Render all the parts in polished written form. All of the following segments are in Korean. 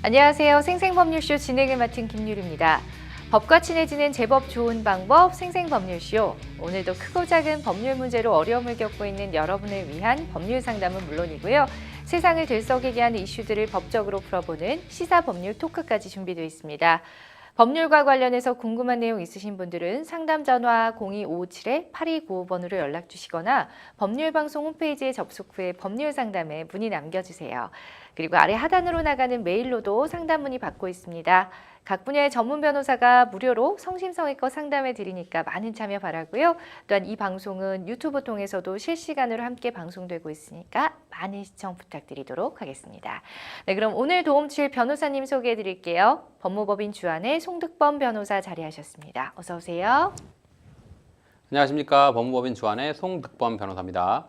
안녕하세요. 생생법률쇼 진행을 맡은 김유리입니다. 법과 친해지는 제법 좋은 방법 생생법률쇼. 오늘도 크고 작은 법률 문제로 어려움을 겪고 있는 여러분을 위한 법률 상담은 물론이고요. 세상을 들썩이게 하는 이슈들을 법적으로 풀어보는 시사법률 토크까지 준비되어 있습니다. 법률과 관련해서 궁금한 내용 있으신 분들은 상담 전화 0257-8295번으로 연락 주시거나 법률방송 홈페이지에 접속 후에 법률 상담에 문의 남겨주세요. 그리고 아래 하단으로 나가는 메일로도 상담 문의 받고 있습니다. 각 분야의 전문 변호사가 무료로 성심성의껏 상담해 드리니까 많은 참여 바라고요. 또한 이 방송은 유튜브 통해서도 실시간으로 함께 방송되고 있으니까 많은 시청 부탁드리도록 하겠습니다. 네, 그럼 오늘 도움 주실 변호사님 소개해 드릴게요. 법무법인 주안의 송득범 변호사 자리하셨습니다. 어서 오세요. 안녕하십니까. 법무법인 주안의 송득범 변호사입니다.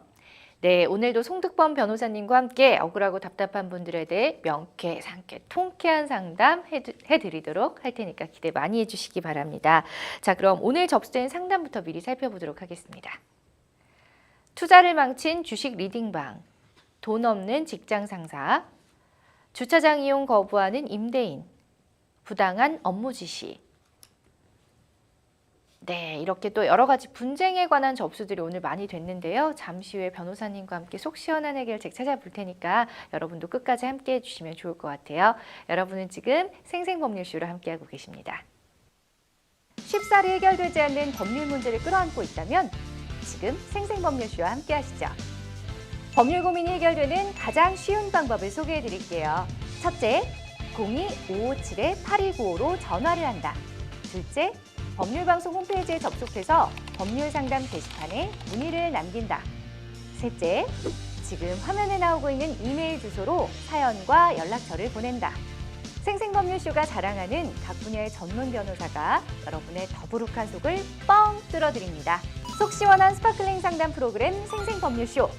네, 오늘도 송득범 변호사님과 함께 억울하고 답답한 분들에 대해 명쾌, 상쾌, 통쾌한 상담 해드리도록 할 테니까 기대 많이 해주시기 바랍니다. 자, 그럼 오늘 접수된 상담부터 미리 살펴보도록 하겠습니다. 투자를 망친 주식 리딩방, 돈 없는 직장 상사, 주차장 이용 거부하는 임대인, 부당한 업무 지시. 네, 이렇게 또 여러 가지 분쟁에 관한 접수들이 오늘 많이 됐는데요. 잠시 후에 변호사님과 함께 속 시원한 해결책 찾아볼 테니까 여러분도 끝까지 함께 해주시면 좋을 것 같아요. 여러분은 지금 생생법률쇼로 함께하고 계십니다. 쉽사리 해결되지 않는 법률 문제를 끌어안고 있다면 지금 생생법률쇼와 함께 하시죠. 법률 고민이 해결되는 가장 쉬운 방법을 소개해 드릴게요. 첫째, 02-557-8295로 전화를 한다. 둘째, 법률방송 홈페이지에 접속해서 법률상담 게시판에 문의를 남긴다. 셋째, 지금 화면에 나오고 있는 이메일 주소로 사연과 연락처를 보낸다. 생생법률쇼가 자랑하는 각 분야의 전문 변호사가 여러분의 더부룩한 속을 뻥 뚫어드립니다. 속 시원한 스파클링 상담 프로그램 생생법률쇼.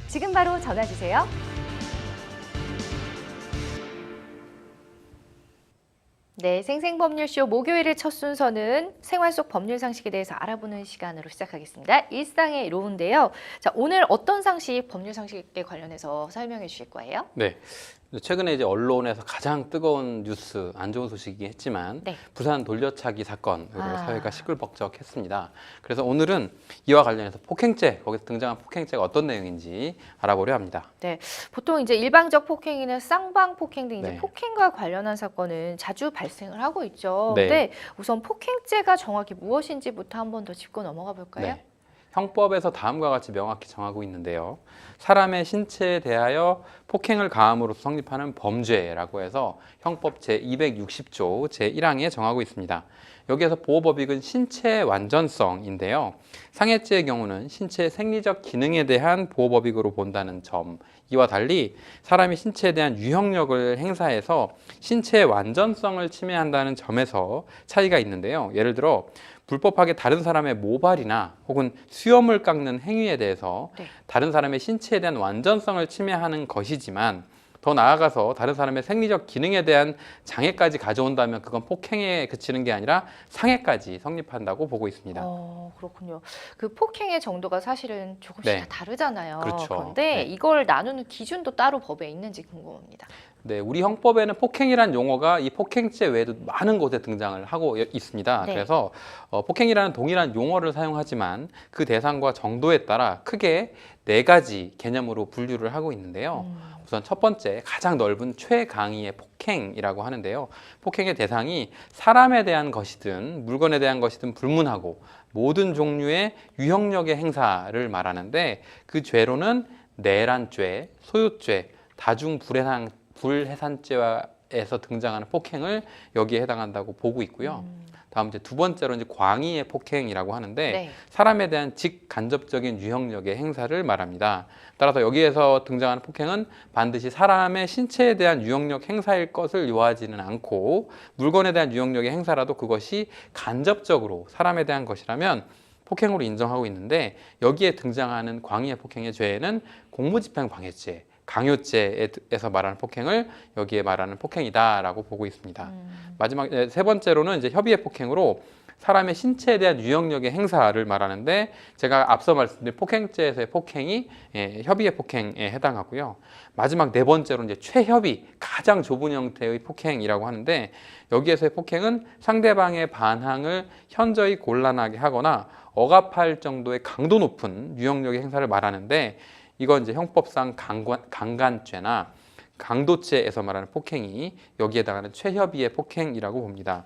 지금 바로 전화 주세요. 네, 생생법률쇼 목요일의 첫 순서는 생활 속 법률 상식에 대해서 알아보는 시간으로 시작하겠습니다. 일상의 로인데요. 자, 오늘 어떤 상식, 법률 상식에 관련해서 설명해 주실 거예요? 네. 최근에 이제 언론에서 가장 뜨거운 뉴스, 안 좋은 소식이긴 했지만 네. 부산 돌려차기 사건으로 사회가 시끌벅적했습니다. 그래서 오늘은 이와 관련해서 폭행죄, 거기서 등장한 폭행죄가 어떤 내용인지 알아보려 합니다. 네, 보통 이제 일방적 폭행이나 쌍방 폭행 등 이제 네. 폭행과 관련한 사건은 자주 발생을 하고 있죠. 네. 근데 우선 폭행죄가 정확히 무엇인지부터 한번 더 짚고 넘어가 볼까요? 네. 형법에서 다음과 같이 명확히 정하고 있는데요. 사람의 신체에 대하여 폭행을 가함으로써 성립하는 범죄라고 해서 형법 제260조 제1항에 정하고 있습니다. 여기에서 보호법익은 신체의 완전성인데요. 상해죄의 경우는 신체의 생리적 기능에 대한 보호법익으로 본다는 점, 이와 달리 사람이 신체에 대한 유형력을 행사해서 신체의 완전성을 침해한다는 점에서 차이가 있는데요. 예를 들어 불법하게 다른 사람의 모발이나 혹은 수염을 깎는 행위에 대해서 네. 다른 사람의 신체에 대한 완전성을 침해하는 것이지만 더 나아가서 다른 사람의 생리적 기능에 대한 장애까지 가져온다면 그건 폭행에 그치는 게 아니라 상해까지 성립한다고 보고 있습니다. 그렇군요. 그 폭행의 정도가 사실은 조금씩 네. 다 다르잖아요. 그렇죠. 그런데 네. 이걸 나누는 기준도 따로 법에 있는지 궁금합니다. 네, 우리 형법에는 폭행이란 용어가 이 폭행죄 외에도 많은 곳에 등장을 하고 있습니다. 네. 그래서 폭행이라는 동일한 용어를 사용하지만 그 대상과 정도에 따라 크게 4가지 개념으로 분류를 하고 있는데요. 우선 첫 번째, 가장 넓은 최강의의 폭행이라고 하는데요. 폭행의 대상이 사람에 대한 것이든 물건에 대한 것이든 불문하고 모든 종류의 유형력의 행사를 말하는데 그 죄로는 내란죄, 소유죄, 다중불해산죄에서 등장하는 폭행을 여기에 해당한다고 보고 있고요. 다음 이제 두 번째로 이제 광의의 폭행이라고 하는데 네. 사람에 대한 직간접적인 유형력의 행사를 말합니다. 따라서 여기에서 등장하는 폭행은 반드시 사람의 신체에 대한 유형력 행사일 것을 요하지는 않고 물건에 대한 유형력의 행사라도 그것이 간접적으로 사람에 대한 것이라면 폭행으로 인정하고 있는데 여기에 등장하는 광의의 폭행의 죄에는 공무집행방해죄, 강요죄에서 말하는 폭행을 여기에 말하는 폭행이다라고 보고 있습니다. 마지막 세 번째로는 이제 협의의 폭행으로 사람의 신체에 대한 유형력의 행사를 말하는데 제가 앞서 말씀드린 폭행죄에서의 폭행이 협의의 폭행에 해당하고요. 마지막 네 번째로 이제 최협의, 가장 좁은 형태의 폭행이라고 하는데 여기에서의 폭행은 상대방의 반항을 현저히 곤란하게 하거나 억압할 정도의 강도 높은 유형력의 행사를 말하는데 이건 이제 형법상 강간죄나 강도죄에서 말하는 폭행이 여기에 해당하는 최협의의 폭행이라고 봅니다.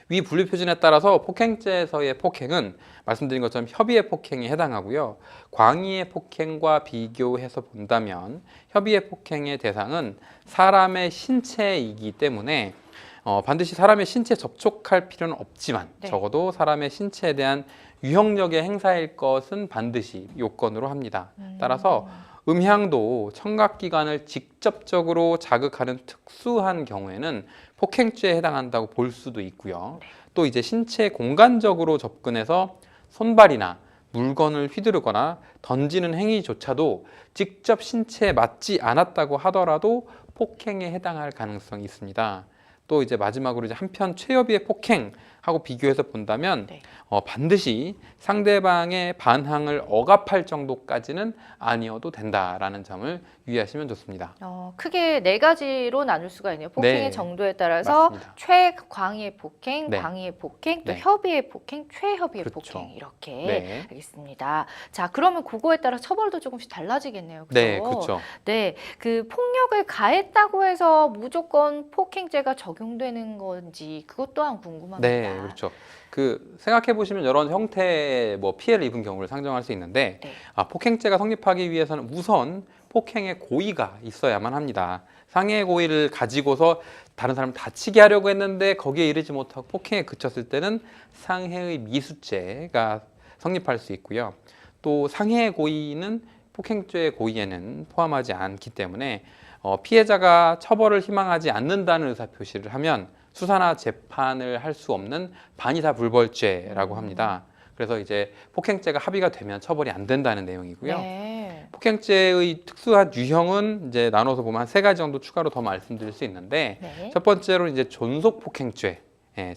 위 분류 표준에 따라서 폭행죄에서의 폭행은 말씀드린 것처럼 협의의 폭행에 해당하고요. 광의의 폭행과 비교해서 본다면 협의의 폭행의 대상은 사람의 신체이기 때문에 반드시 사람의 신체에 접촉할 필요는 없지만 네. 적어도 사람의 신체에 대한 유형력의 행사일 것은 반드시 요건으로 합니다. 따라서 음향도 청각기관을 직접적으로 자극하는 특수한 경우에는 폭행죄에 해당한다고 볼 수도 있고요. 또 이제 신체 공간적으로 접근해서 손발이나 물건을 휘두르거나 던지는 행위조차도 직접 신체에 맞지 않았다고 하더라도 폭행에 해당할 가능성이 있습니다. 또 이제 마지막으로 이제 한편 최협의의 폭행하고 비교해서 본다면 네. 반드시 상대방의 반항을 억압할 정도까지는 아니어도 된다라는 점을 유의하시면 좋습니다. 크게 네 가지로 나눌 수가 있네요. 폭행의 네, 정도에 따라서 맞습니다. 최광의의 폭행, 네. 광의의 폭행, 또 네. 협의의 폭행, 최협의의 그렇죠. 폭행 이렇게 네. 알겠습니다. 자, 그러면 그거에 따라 처벌도 조금씩 달라지겠네요. 그렇죠? 네, 그렇죠. 네, 그 폭력을 가했다고 해서 무조건 폭행죄가 적용되는 건지 그것 또한 궁금합니다. 네, 그렇죠. 그 생각해 보시면 여러 형태의 뭐 피해를 입은 경우를 상정할 수 있는데 네. 폭행죄가 성립하기 위해서는 우선 폭행의 고의가 있어야만 합니다. 상해의 고의를 가지고서 다른 사람을 다치게 하려고 했는데 거기에 이르지 못하고 폭행에 그쳤을 때는 상해의 미수죄가 성립할 수 있고요. 또 상해의 고의는 폭행죄의 고의에는 포함하지 않기 때문에 피해자가 처벌을 희망하지 않는다는 의사표시를 하면 수사나 재판을 할 수 없는 반의사불벌죄라고 합니다. 그래서 이제 폭행죄가 합의가 되면 처벌이 안 된다는 내용이고요. 네. 폭행죄의 특수한 유형은 이제 나눠서 보면 한 세 가지 정도 추가로 더 말씀드릴 수 있는데 네. 첫 번째로 이제 존속 폭행죄,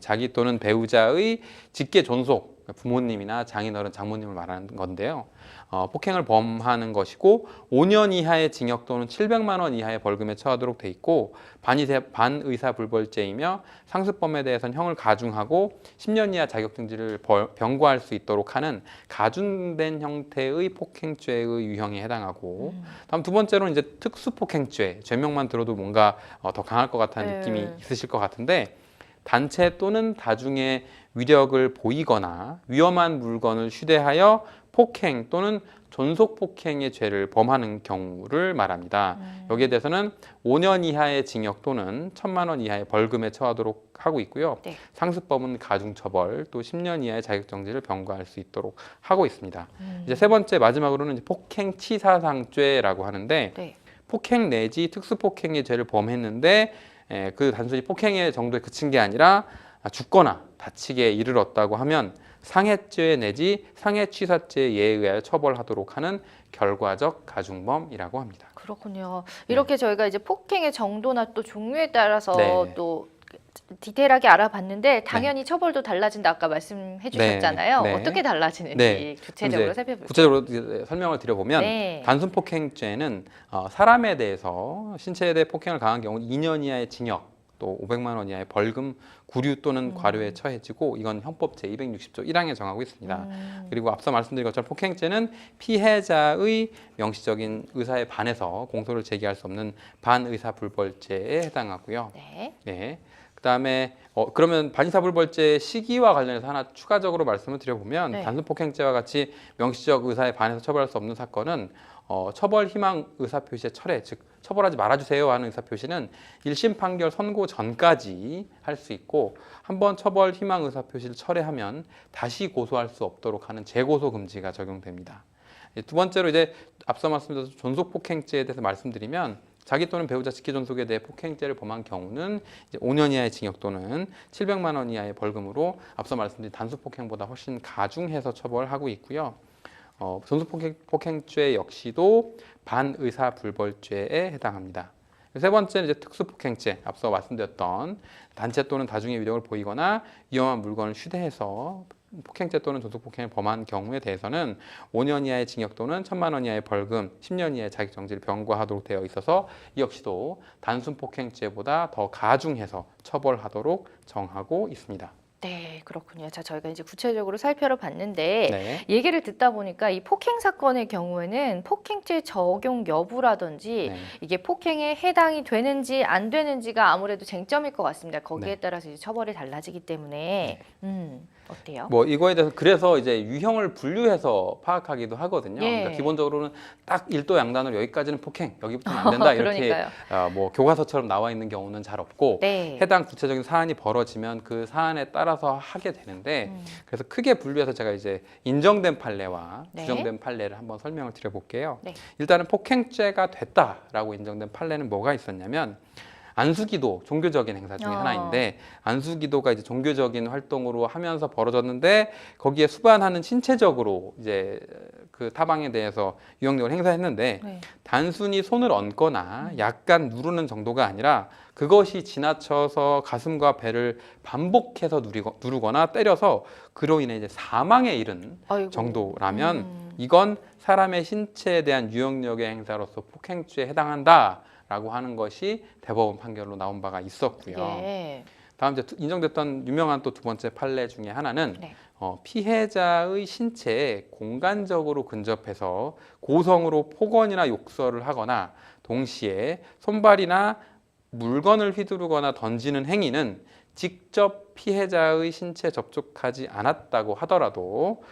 자기 또는 배우자의 직계 존속, 부모님이나 장인어른, 장모님을 말하는 건데요. 폭행을 범하는 것이고 5년 이하의 징역 또는 700만 원 이하의 벌금에 처하도록 돼 있고 반의사불벌죄이며 상습범에 대해서는 형을 가중하고 10년 이하 자격정지를 병고할 수 있도록 하는 가중된 형태의 폭행죄의 유형에 해당하고 다음 두 번째로 이제 특수폭행죄, 죄명만 들어도 뭔가 더 강할 것 같다는 느낌이 있으실 것 같은데 단체 또는 다중의 위력을 보이거나 위험한 물건을 휴대하여 폭행 또는 존속 폭행의 죄를 범하는 경우를 말합니다. 여기에 대해서는 5년 이하의 징역 또는 1,000만 원 이하의 벌금에 처하도록 하고 있고요. 네. 상습범은 가중처벌 또 10년 이하의 자격정지를 병고할 수 있도록 하고 있습니다. 이제 세 번째 마지막으로는 이제 폭행치사상죄라고 하는데 네. 폭행 내지 특수폭행의 죄를 범했는데 그 단순히 폭행의 정도에 그친 게 아니라 죽거나 다치게 이르렀다고 하면 상해죄 내지 상해치사죄에 의하여 처벌하도록 하는 결과적 가중범이라고 합니다. 그렇군요. 이렇게 저희가 이제 폭행의 정도나 또 종류에 따라서 네. 또 디테일하게 알아봤는데 당연히 처벌도 달라진다 아까 말씀해 주셨잖아요. 네. 어떻게 달라지는지 네. 구체적으로 이제 살펴볼게요. 구체적으로 이제 설명을 드려보면 네. 단순 폭행죄는 사람에 대해서 신체에 대해 폭행을 가한 경우 2년 이하의 징역 또 500만 원 이하의 벌금, 구류 또는 과료에 처해지고 이건 형법 제260조 1항에 정하고 있습니다. 그리고 앞서 말씀드린 것처럼 폭행죄는 피해자의 명시적인 의사에 반해서 공소를 제기할 수 없는 반의사불벌죄에 해당하고요. 네. 네. 그다음에 그러면 반의사불벌죄 시기와 관련해서 하나 추가적으로 말씀을 드려보면 네. 단순 폭행죄와 같이 명시적 의사에 반해서 처벌할 수 없는 사건은 처벌 희망 의사표시의 철회, 즉 처벌하지 말아주세요 하는 의사표시는 1심 판결 선고 전까지 할 수 있고 한번 처벌 희망 의사표시를 철회하면 다시 고소할 수 없도록 하는 재고소 금지가 적용됩니다. 두 번째로 이제 앞서 말씀드린 존속폭행죄에 대해서 말씀드리면 자기 또는 배우자 직계존속에 대해 폭행죄를 범한 경우는 이제 5년 이하의 징역 또는 700만 원 이하의 벌금으로 앞서 말씀드린 단수폭행보다 훨씬 가중해서 처벌하고 있고요. 존속폭행죄 역시도 반의사불벌죄에 해당합니다. 세 번째는 이제 특수폭행죄, 앞서 말씀드렸던 단체 또는 다중의 위력을 보이거나 위험한 물건을 휴대해서 폭행죄 또는 존속폭행을 범한 경우에 대해서는 5년 이하의 징역 또는 1,000만 원 이하의 벌금, 10년 이하의 자격정지를 병과하도록 되어 있어서 이 역시도 단순 폭행죄보다 더 가중해서 처벌하도록 정하고 있습니다. 네, 그렇군요. 자, 저희가 이제 구체적으로 살펴봤는데 네. 얘기를 듣다 보니까 이 폭행 사건의 경우에는 폭행죄 적용 여부라든지 네. 이게 폭행에 해당이 되는지 안 되는지가 아무래도 쟁점일 것 같습니다. 거기에 네. 따라서 이제 처벌이 달라지기 때문에 어때요? 뭐 이거에 대해서 그래서 이제 유형을 분류해서 파악하기도 하거든요. 예. 그러니까 기본적으로는 딱 일도 양단으로 여기까지는 폭행, 여기부터는 안 된다 이렇게 그러니까요. 뭐 교과서처럼 나와 있는 경우는 잘 없고 네. 해당 구체적인 사안이 벌어지면 그 사안에 따라서 하게 되는데 그래서 크게 분류해서 제가 이제 인정된 판례와 네. 부정된 판례를 한번 설명을 드려볼게요. 네. 일단은 폭행죄가 됐다라고 인정된 판례는 뭐가 있었냐면 안수기도 종교적인 행사 중에 하나인데 안수기도가 이제 종교적인 활동으로 하면서 벌어졌는데 거기에 수반하는 신체적으로 이제 그 타방에 대해서 유형력을 행사했는데 네. 단순히 손을 얹거나 약간 누르는 정도가 아니라 그것이 지나쳐서 가슴과 배를 반복해서 누르거나 때려서 그로 인해 이제 사망에 이른 아이고. 정도라면 이건 사람의 신체에 대한 유형력의 행사로서 폭행죄에 해당한다. 라고 하는 것이 대법원 판결로 나온 바가 있었고요. 예. 다음 이제 인정됐던 유명한 또 두 번째 판례 중에 하나는 네. 피해자의 신체에 공간적으로 근접해서 고성으로 폭언이나 욕설을 하거나 동시에 손발이나 물건을 휘두르거나 던지는 행위는 직접 피해자의 신체에 접촉하지 않았다고 하더라도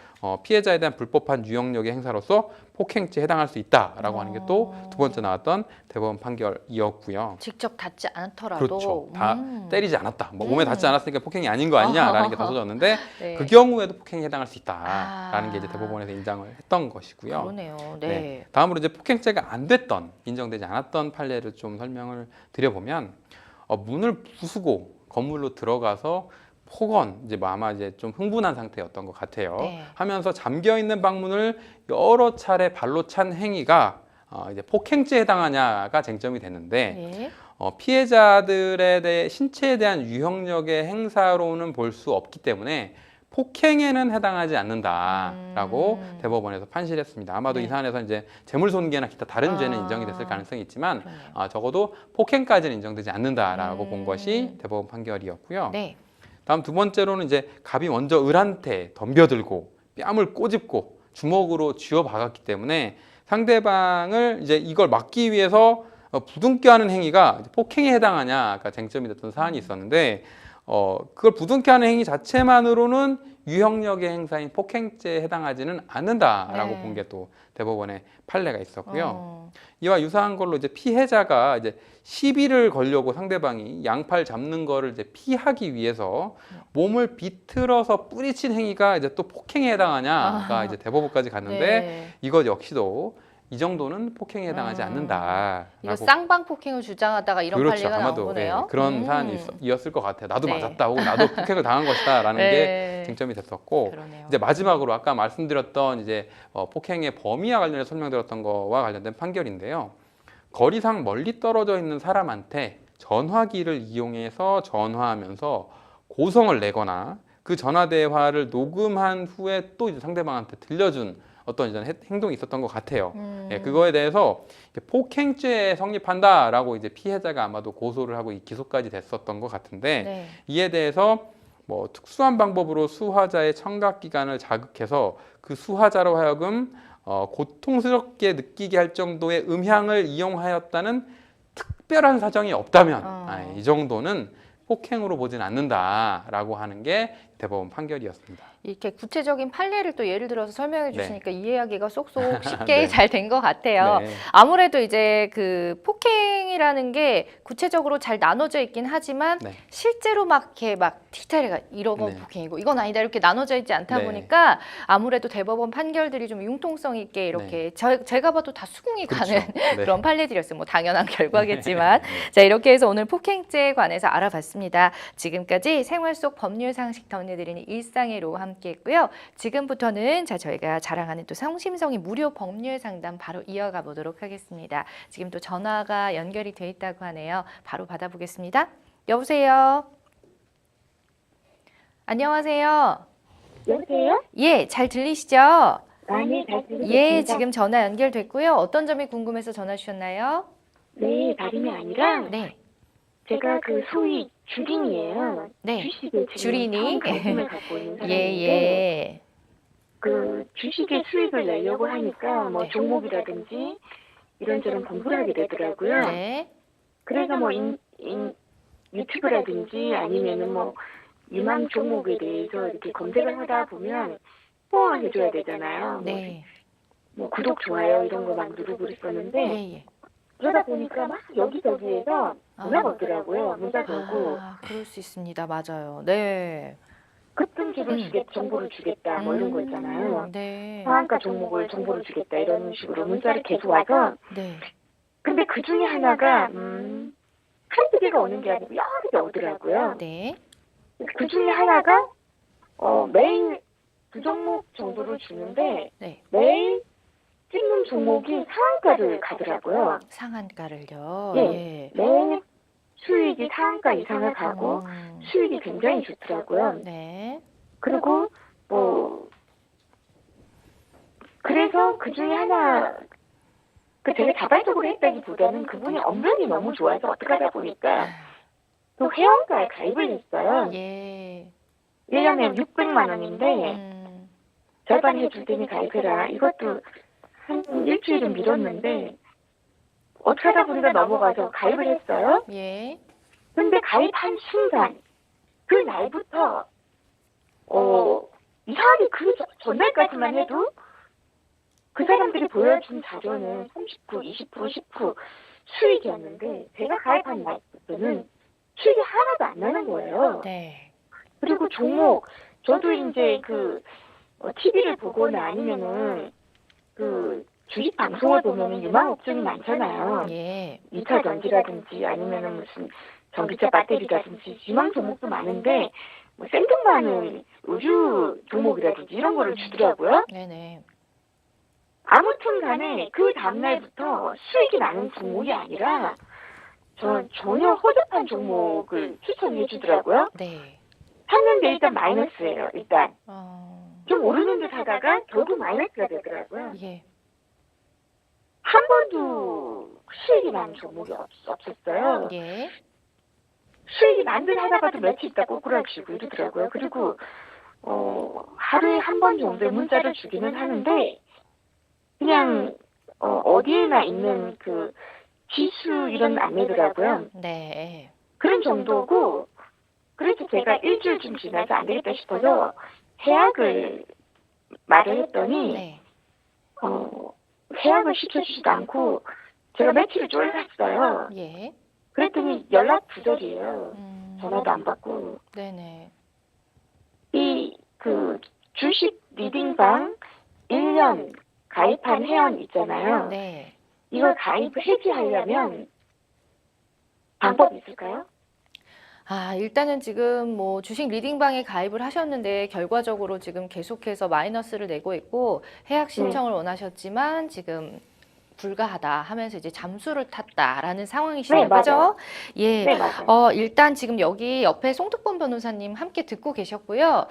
피해자에 대한 불법한 유형력의 행사로서 폭행죄에 해당할 수 있다라고 하는 게 또 두 번째 나왔던 대법원 판결이었고요. 직접 닿지 않더라도 그렇죠. 다 때리지 않았다. 뭐 몸에 닿지 않았으니까 폭행이 아닌 거 아니냐라는 게 다뤄졌는데 네. 그 경우에도 폭행에 해당할 수 있다라는 게 이제 대법원에서 인정을 했던 것이고요. 그러네요. 네. 네. 다음으로 이제 폭행죄가 안 됐던 인정되지 않았던 판례를 좀 설명을 드려보면 문을 부수고 건물로 들어가서 폭언 이제 뭐 아마 이제 좀 흥분한 상태였던 것 같아요. 네. 하면서 잠겨 있는 방문을 여러 차례 발로 찬 행위가 이제 폭행죄에 해당하냐가 쟁점이 됐는데 네. 피해자들에 대해 신체에 대한 유형력의 행사로는 볼 수 없기 때문에 폭행에는 해당하지 않는다라고 대법원에서 판시했습니다. 아마도 네. 이 사안에서 이제 재물손괴나 기타 다른 죄는 인정이 됐을 가능성이 있지만 그러네요. 적어도 폭행까지는 인정되지 않는다라고 본 것이 대법원 판결이었고요. 네. 다음 두 번째로는 이제 갑이 먼저 을한테 덤벼들고 뺨을 꼬집고 주먹으로 쥐어박았기 때문에 상대방을 이제 이걸 막기 위해서 부둥켜 하는 행위가 폭행에 해당하냐가 쟁점이 됐던 사안이 있었는데 그걸 부둥켜 하는 행위 자체만으로는 유형력의 행사인 폭행죄에 해당하지는 않는다라고 네. 본 게 또 대법원의 판례가 있었고요. 이와 유사한 걸로 이제 피해자가 이제 시비를 걸려고 상대방이 양팔 잡는 거를 이제 피하기 위해서 몸을 비틀어서 뿌리친 행위가 이제 또 폭행에 해당하냐가 이제 대법원까지 갔는데 네. 이것 역시도 이 정도는 폭행에 해당하지 않는다. 이거 쌍방 폭행을 주장하다가 이런 그렇죠. 판례가 나온 아마도 거네요. 그런 사안이었을 것 같아요. 나도 네. 맞았다, 혹은 나도 폭행을 당한 것이다라는 네. 게 쟁점이 됐었고, 그러네요. 이제 마지막으로 아까 말씀드렸던 이제 폭행의 범위와 관련해서 설명드렸던 거와 관련된 판결인데요. 거리상 멀리 떨어져 있는 사람한테 전화기를 이용해서 전화하면서 고성을 내거나 그 전화 대화를 녹음한 후에 또 이제 상대방한테 들려준 어떤 이제 행동이 있었던 것 같아요. 예, 그거에 대해서 폭행죄에 성립한다라고 이제 피해자가 아마도 고소를 하고 기소까지 됐었던 것 같은데 네. 이에 대해서 뭐 특수한 방법으로 수화자의 청각 기관을 자극해서 그 수화자로 하여금 고통스럽게 느끼게 할 정도의 음향을 이용하였다는 특별한 사정이 없다면 이 정도는 폭행으로 보진 않는다라고 하는 게 대법원 판결이었습니다. 이렇게 구체적인 판례를 또 예를 들어서 설명해 주시니까 이해하기가 쏙쏙 쉽게 네. 잘 된 것 같아요. 네. 아무래도 이제 그 폭행이라는 게 구체적으로 잘 나눠져 있긴 하지만 네. 실제로 막 이렇게 막 디테일하게 이런 건 네. 폭행이고 이건 아니다 이렇게 나눠져 있지 않다 네. 보니까 아무래도 대법원 판결들이 좀 융통성 있게 이렇게 제가 봐도 다 수긍이 그렇죠. 가는 네. 그런 판례들이었어요. 뭐 당연한 결과겠지만 자 이렇게 해서 오늘 폭행죄에 관해서 알아봤습니다. 알겠습니다. 지금까지 생활 속 법률 상식 전해드리는 일상의로 함께했고요. 지금부터는 저희가 자랑하는 또 성심성의 무료 법률 상담 바로 이어가 보도록 하겠습니다. 지금 또 전화가 연결이 돼 있다고 하네요. 바로 받아보겠습니다. 여보세요. 안녕하세요. 여보세요? 예, 잘 들리시죠? 네, 잘 들리겠습니다. 예, 지금 전화 연결됐고요. 어떤 점이 궁금해서 전화 주셨나요? 네, 다름이 아니라 네, 제가 그 소위 주린이에요. 네. 주식을 지금 주린이? 처음 관심을 갖고 있는 예, 사람인데 예. 그 주식의 수익을 내려고 하니까 뭐 네. 종목이라든지 이런저런 공부를 하게 되더라고요. 네, 그래서 뭐 유튜브라든지 아니면은 뭐 유망 종목에 대해서 이렇게 검색을 하다 보면 포함을 해줘야 되잖아요. 네. 뭐 구독, 좋아요 이런 거 막 누르고 그랬었는데 예, 예. 그러다 보니까 막 여기저기에서 문자가 오더라고요. 문자도 오고 아, 그럴 수 있습니다. 맞아요. 네. 급등주를 정보를 주겠다 뭐 이런 거 있잖아요. 네. 상한가 종목을 정보를 주겠다 이런 식으로 문자를 계속 와서 네. 근데 그 중에 하나가 한두 개가 오는 게 아니고 여러 개가 오더라고요. 네. 그 중에 하나가 매일 두 종목 정도를 주는데 네. 매일 찍는 종목이 상한가를 가더라고요. 상한가를요. 네. 예. 매일 수익이 상한가 이상을 가고 수익이 굉장히 좋더라고요. 네. 그리고 뭐 그래서 그 중에 하나 제가 자발적으로 했다기보다는 그분이 업력이 너무 좋아서 어떻게 하다 보니까 또 회원가에 가입을 했어요. 예. 1년에 600만 원인데 절반 해줄 테니 가입해라. 이것도 한 일주일은 미뤘는데 어떻게 하다 보니까 넘어가서 가입을 했어요. 예. 근데 가입한 순간 그 날부터 이상하게 그 전날까지만 해도 그 사람들이 보여준 자료는 39, 20%, 10% 수익이었는데 제가 가입한 날부터는 수익이 하나도 안 나는 거예요. 네. 그리고 종목 저도 이제 그 TV를 보거나 아니면은 그 주식 방송을 보면은 유망 업종이 많잖아요. 예. 2차 전지라든지 아니면은 무슨 전기차 배터리라든지 유망 종목도 많은데 뭐 생뚱마늘 의류 종목이라든지 이런 거를 주더라고요. 네네. 아무튼 간에 그 다음날부터 수익이 나는 종목이 아니라 전혀 허접한 종목을 추천해 주더라고요. 네. 샀는데 일단 마이너스예요. 일단 좀 오르는 듯 하다가 결국 마이너스가 되더라고요. 예. 한 번도 수익이 난 종목이 없었어요. 예. 수익이 난 듯 하다가도 며칠 있다 꼬꾸라지고 이러더라고요. 그리고 하루에 한 번 정도의 문자를 주기는 하는데 그냥 어디에나 있는 그 지수 이런 안 내더라고요. 네. 그런 정도고 그래서 제가 일주일쯤 지나서 안 되겠다 싶어서 해약을 말을 했더니 네. 해약을 시켜주지도 않고 제가 며칠을 쫄랐어요. 예. 그랬더니 연락 두절이에요. 전화도 안 받고. 네네. 이 그 주식 리딩방 1년 가입한 회원 있잖아요. 네. 이걸 가입을 해지하려면 방법이 있을까요? 아, 일단은 지금 뭐 주식 리딩방에 가입을 하셨는데 결과적으로 지금 계속해서 마이너스를 내고 있고 해약 신청을 원하셨지만 지금 불가하다 하면서 이제 잠수를 탔다라는 상황이시죠. 네, 그죠? 맞아요. 예. 네, 맞아요. 일단 지금 여기 옆에 송특본 변호사님 함께 듣고 계셨고요.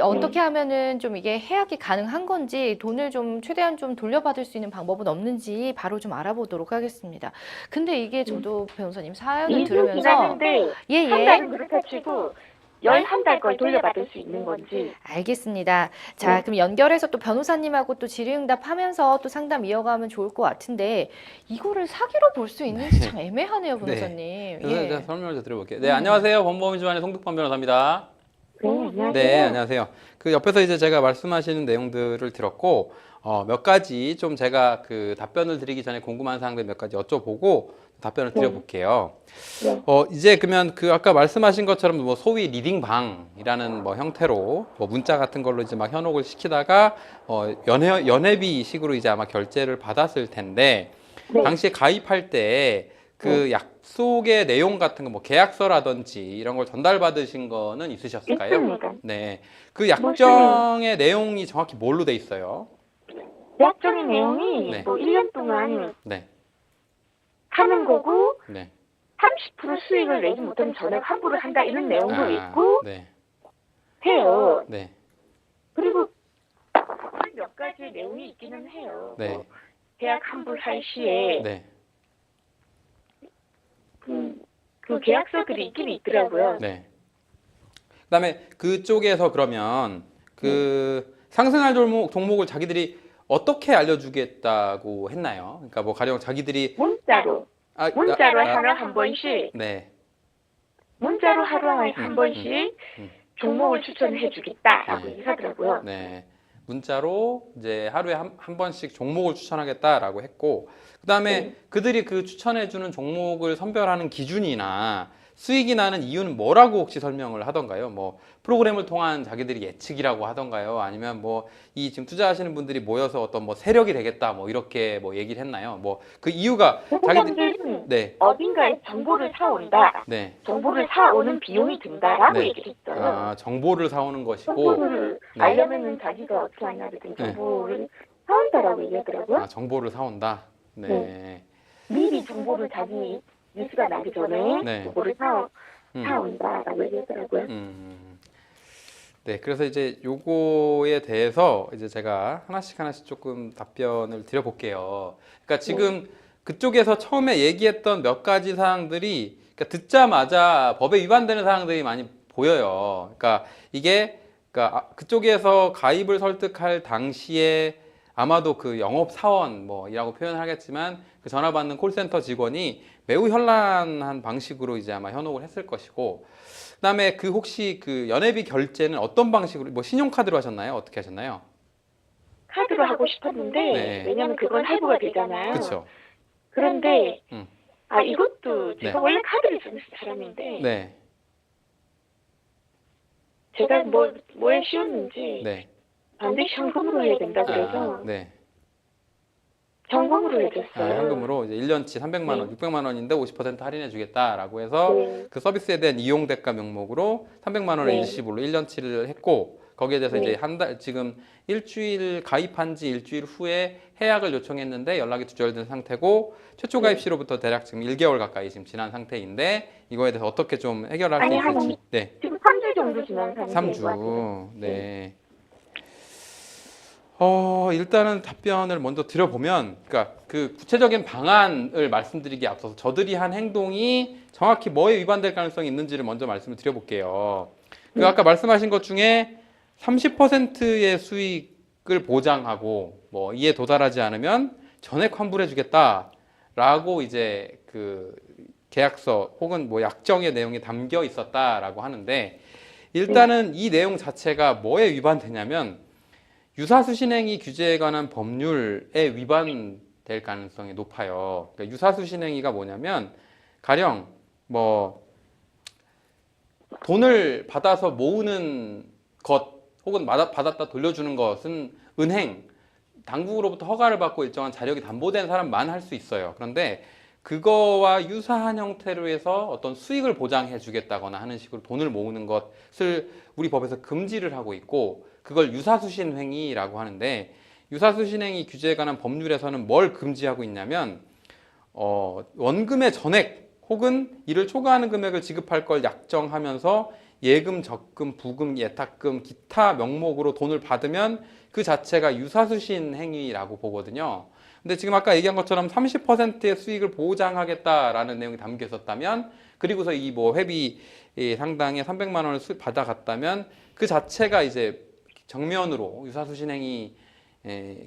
어떻게 하면은 좀 이게 해약이 가능한 건지 돈을 좀 최대한 좀 돌려받을 수 있는 방법은 없는지 바로 좀 알아보도록 하겠습니다. 근데 이게 저도 변호사님 사연을 2주 들으면서 지났는데 예, 한 예. 달은 그렇다 치고 11달 걸 돌려받을 수 있는 건지. 알겠습니다. 자, 네. 그럼 연결해서 또 변호사님하고 또 질의응답하면서 또 상담 이어가면 좋을 것 같은데 이거를 사기로 볼 수 있는지 참 애매하네요, 변호사님. 그래서 예. 제가 설명을 좀 드려볼게요. 네, 안녕하세요. 법무법인주안의 송득범 변호사입니다. 네, 안녕하세요. 네, 안녕하세요. 그 옆에서 이제 제가 말씀하시는 내용들을 들었고, 몇 가지 좀 제가 그 답변을 드리기 전에 궁금한 사항들 몇 가지 여쭤보고 답변을 드려볼게요. 네. 이제 그러면 그 아까 말씀하신 것처럼 뭐 소위 리딩방이라는 뭐 형태로 뭐 문자 같은 걸로 이제 막 현혹을 시키다가 연회비 식으로 이제 아마 결제를 받았을 텐데 네. 당시에 가입할 때 그 약속의 내용 같은 거 뭐 계약서라든지 이런 걸 전달받으신 거는 있으셨을까요? 있습니다. 네. 그 약정의 내용이 정확히 뭘로 돼 있어요? 계약적인 내용이 네. 뭐 1년 동안 네. 하는 거고 네. 30% 수익을 내지 못하면 전액 환불을 한다 이런 내용도 있고 네. 해요. 네. 그리고 몇 가지 내용이 있기는 해요. 네. 뭐 계약 환불할 시에 네. 그 계약서들이 있긴 있더라고요. 네. 그다음에 그쪽에서 그러면 그 상승할 종목을 자기들이 어떻게 알려주겠다고 했나요? 그러니까 뭐 가령 자기들이 문자로 하루에 한 번씩 네. 문자로 하루에 한 번씩 종목을 추천해 주겠다라고 네. 얘기하더라고요. 네. 문자로 이제 하루에 한 번씩 종목을 추천하겠다라고 했고, 그다음에 네. 그들이 그 추천해주는 종목을 선별하는 기준이나 수익이 나는 이유는 뭐라고 혹시 설명을 하던가요? 뭐 프로그램을 통한 자기들이 예측이라고 하던가요? 아니면 뭐 이 지금 투자하시는 분들이 모여서 어떤 뭐 세력이 되겠다 뭐 이렇게 뭐 얘기를 했나요? 뭐 그 이유가 자기들 자기들은 네. 어딘가에 정보를 사온다. 네. 정보를 사오는 비용이 든다라고 네. 얘기를 했어요. 아, 정보를 사오는 것이고 정보를 네. 알려면은 자기가 어떻게 하냐든 정보를 사온다라고 얘기하더라고요. 아, 정보를 사온다. 네. 미리 정보를 자기 뉴스가 나기 전에 네. 정보를 음. 사온다라고 얘기하더라고요. 네, 그래서 이제 요거에 대해서 이제 제가 하나씩 조금 답변을 드려볼게요. 그러니까 지금 그쪽에서 처음에 얘기했던 몇 가지 사항들이 그러니까 듣자마자 법에 위반되는 사항들이 많이 보여요. 그러니까 이게 그러니까 그쪽에서 가입을 설득할 당시에 아마도 그 영업 사원 뭐이라고 표현을 하겠지만 그 전화 받는 콜센터 직원이 매우 현란한 방식으로 이제 아마 현혹을 했을 것이고, 그다음에 그 혹시 그 연회비 결제는 어떤 방식으로 뭐 신용카드로 하셨나요? 어떻게 하셨나요? 카드로 하고 싶었는데 네. 왜냐면 그건 할부가 되잖아요. 그렇죠. 그런데 이것도 네. 제가 원래 카드를 쓰는 사람인데 네, 제가 뭐에 씌웠는지 네. 반드시 현금으로 해야 된다 그래서 네. 현금으로 해줬어요. 현금으로 이제 1년치 300만 원, 600만 원인데 50% 할인해 주겠다라고 해서 네. 그 서비스에 대한 이용 대가 명목으로 300만 원을 네. 일시불로 1년치를 했고, 거기에 대해서 네. 이제 한 달 지금 일주일 가입한 지 일주일 후에 해약을 요청했는데 연락이 두절된 상태고, 최초 가입 시로부터 대략 지금 1개월 가까이 지금 지난 상태인데 이거에 대해서 어떻게 좀 해결할 수 있을지. 네. 지금 3주 정도 지난 상태인 것 3주. 같아요. 네. 일단은 답변을 먼저 드려보면, 그러니까 그 구체적인 방안을 말씀드리기에 앞서서 저들이 한 행동이 정확히 뭐에 위반될 가능성이 있는지를 먼저 말씀을 드려볼게요. 그 아까 말씀하신 것 중에 30%의 수익을 보장하고 뭐 이에 도달하지 않으면 전액 환불해주겠다라고 이제 그 계약서 혹은 뭐 약정의 내용이 담겨 있었다라고 하는데, 일단은 이 내용 자체가 뭐에 위반되냐면 유사수신행위 규제에 관한 법률에 위반될 가능성이 높아요. 그러니까 유사수신행위가 뭐냐면 가령 뭐 돈을 받아서 모으는 것 혹은 받았다 돌려주는 것은 은행, 당국으로부터 허가를 받고 일정한 자력이 담보된 사람만 할 수 있어요. 그런데 그거와 유사한 형태로 해서 어떤 수익을 보장해 주겠다거나 하는 식으로 돈을 모으는 것을 우리 법에서 금지를 하고 있고, 그걸 유사수신행위라고 하는데, 유사수신행위 규제에 관한 법률에서는 뭘 금지하고 있냐면 원금의 전액 혹은 이를 초과하는 금액을 지급할 걸 약정하면서 예금, 적금, 부금, 예탁금, 기타 명목으로 돈을 받으면 그 자체가 유사수신 행위라고 보거든요. 근데 지금 아까 얘기한 것처럼 30%의 수익을 보장하겠다라는 내용이 담겨 있었다면, 그리고서 이 뭐 회비 상당의 300만 원을 받아갔다면 그 자체가 이제 정면으로 유사수신 행위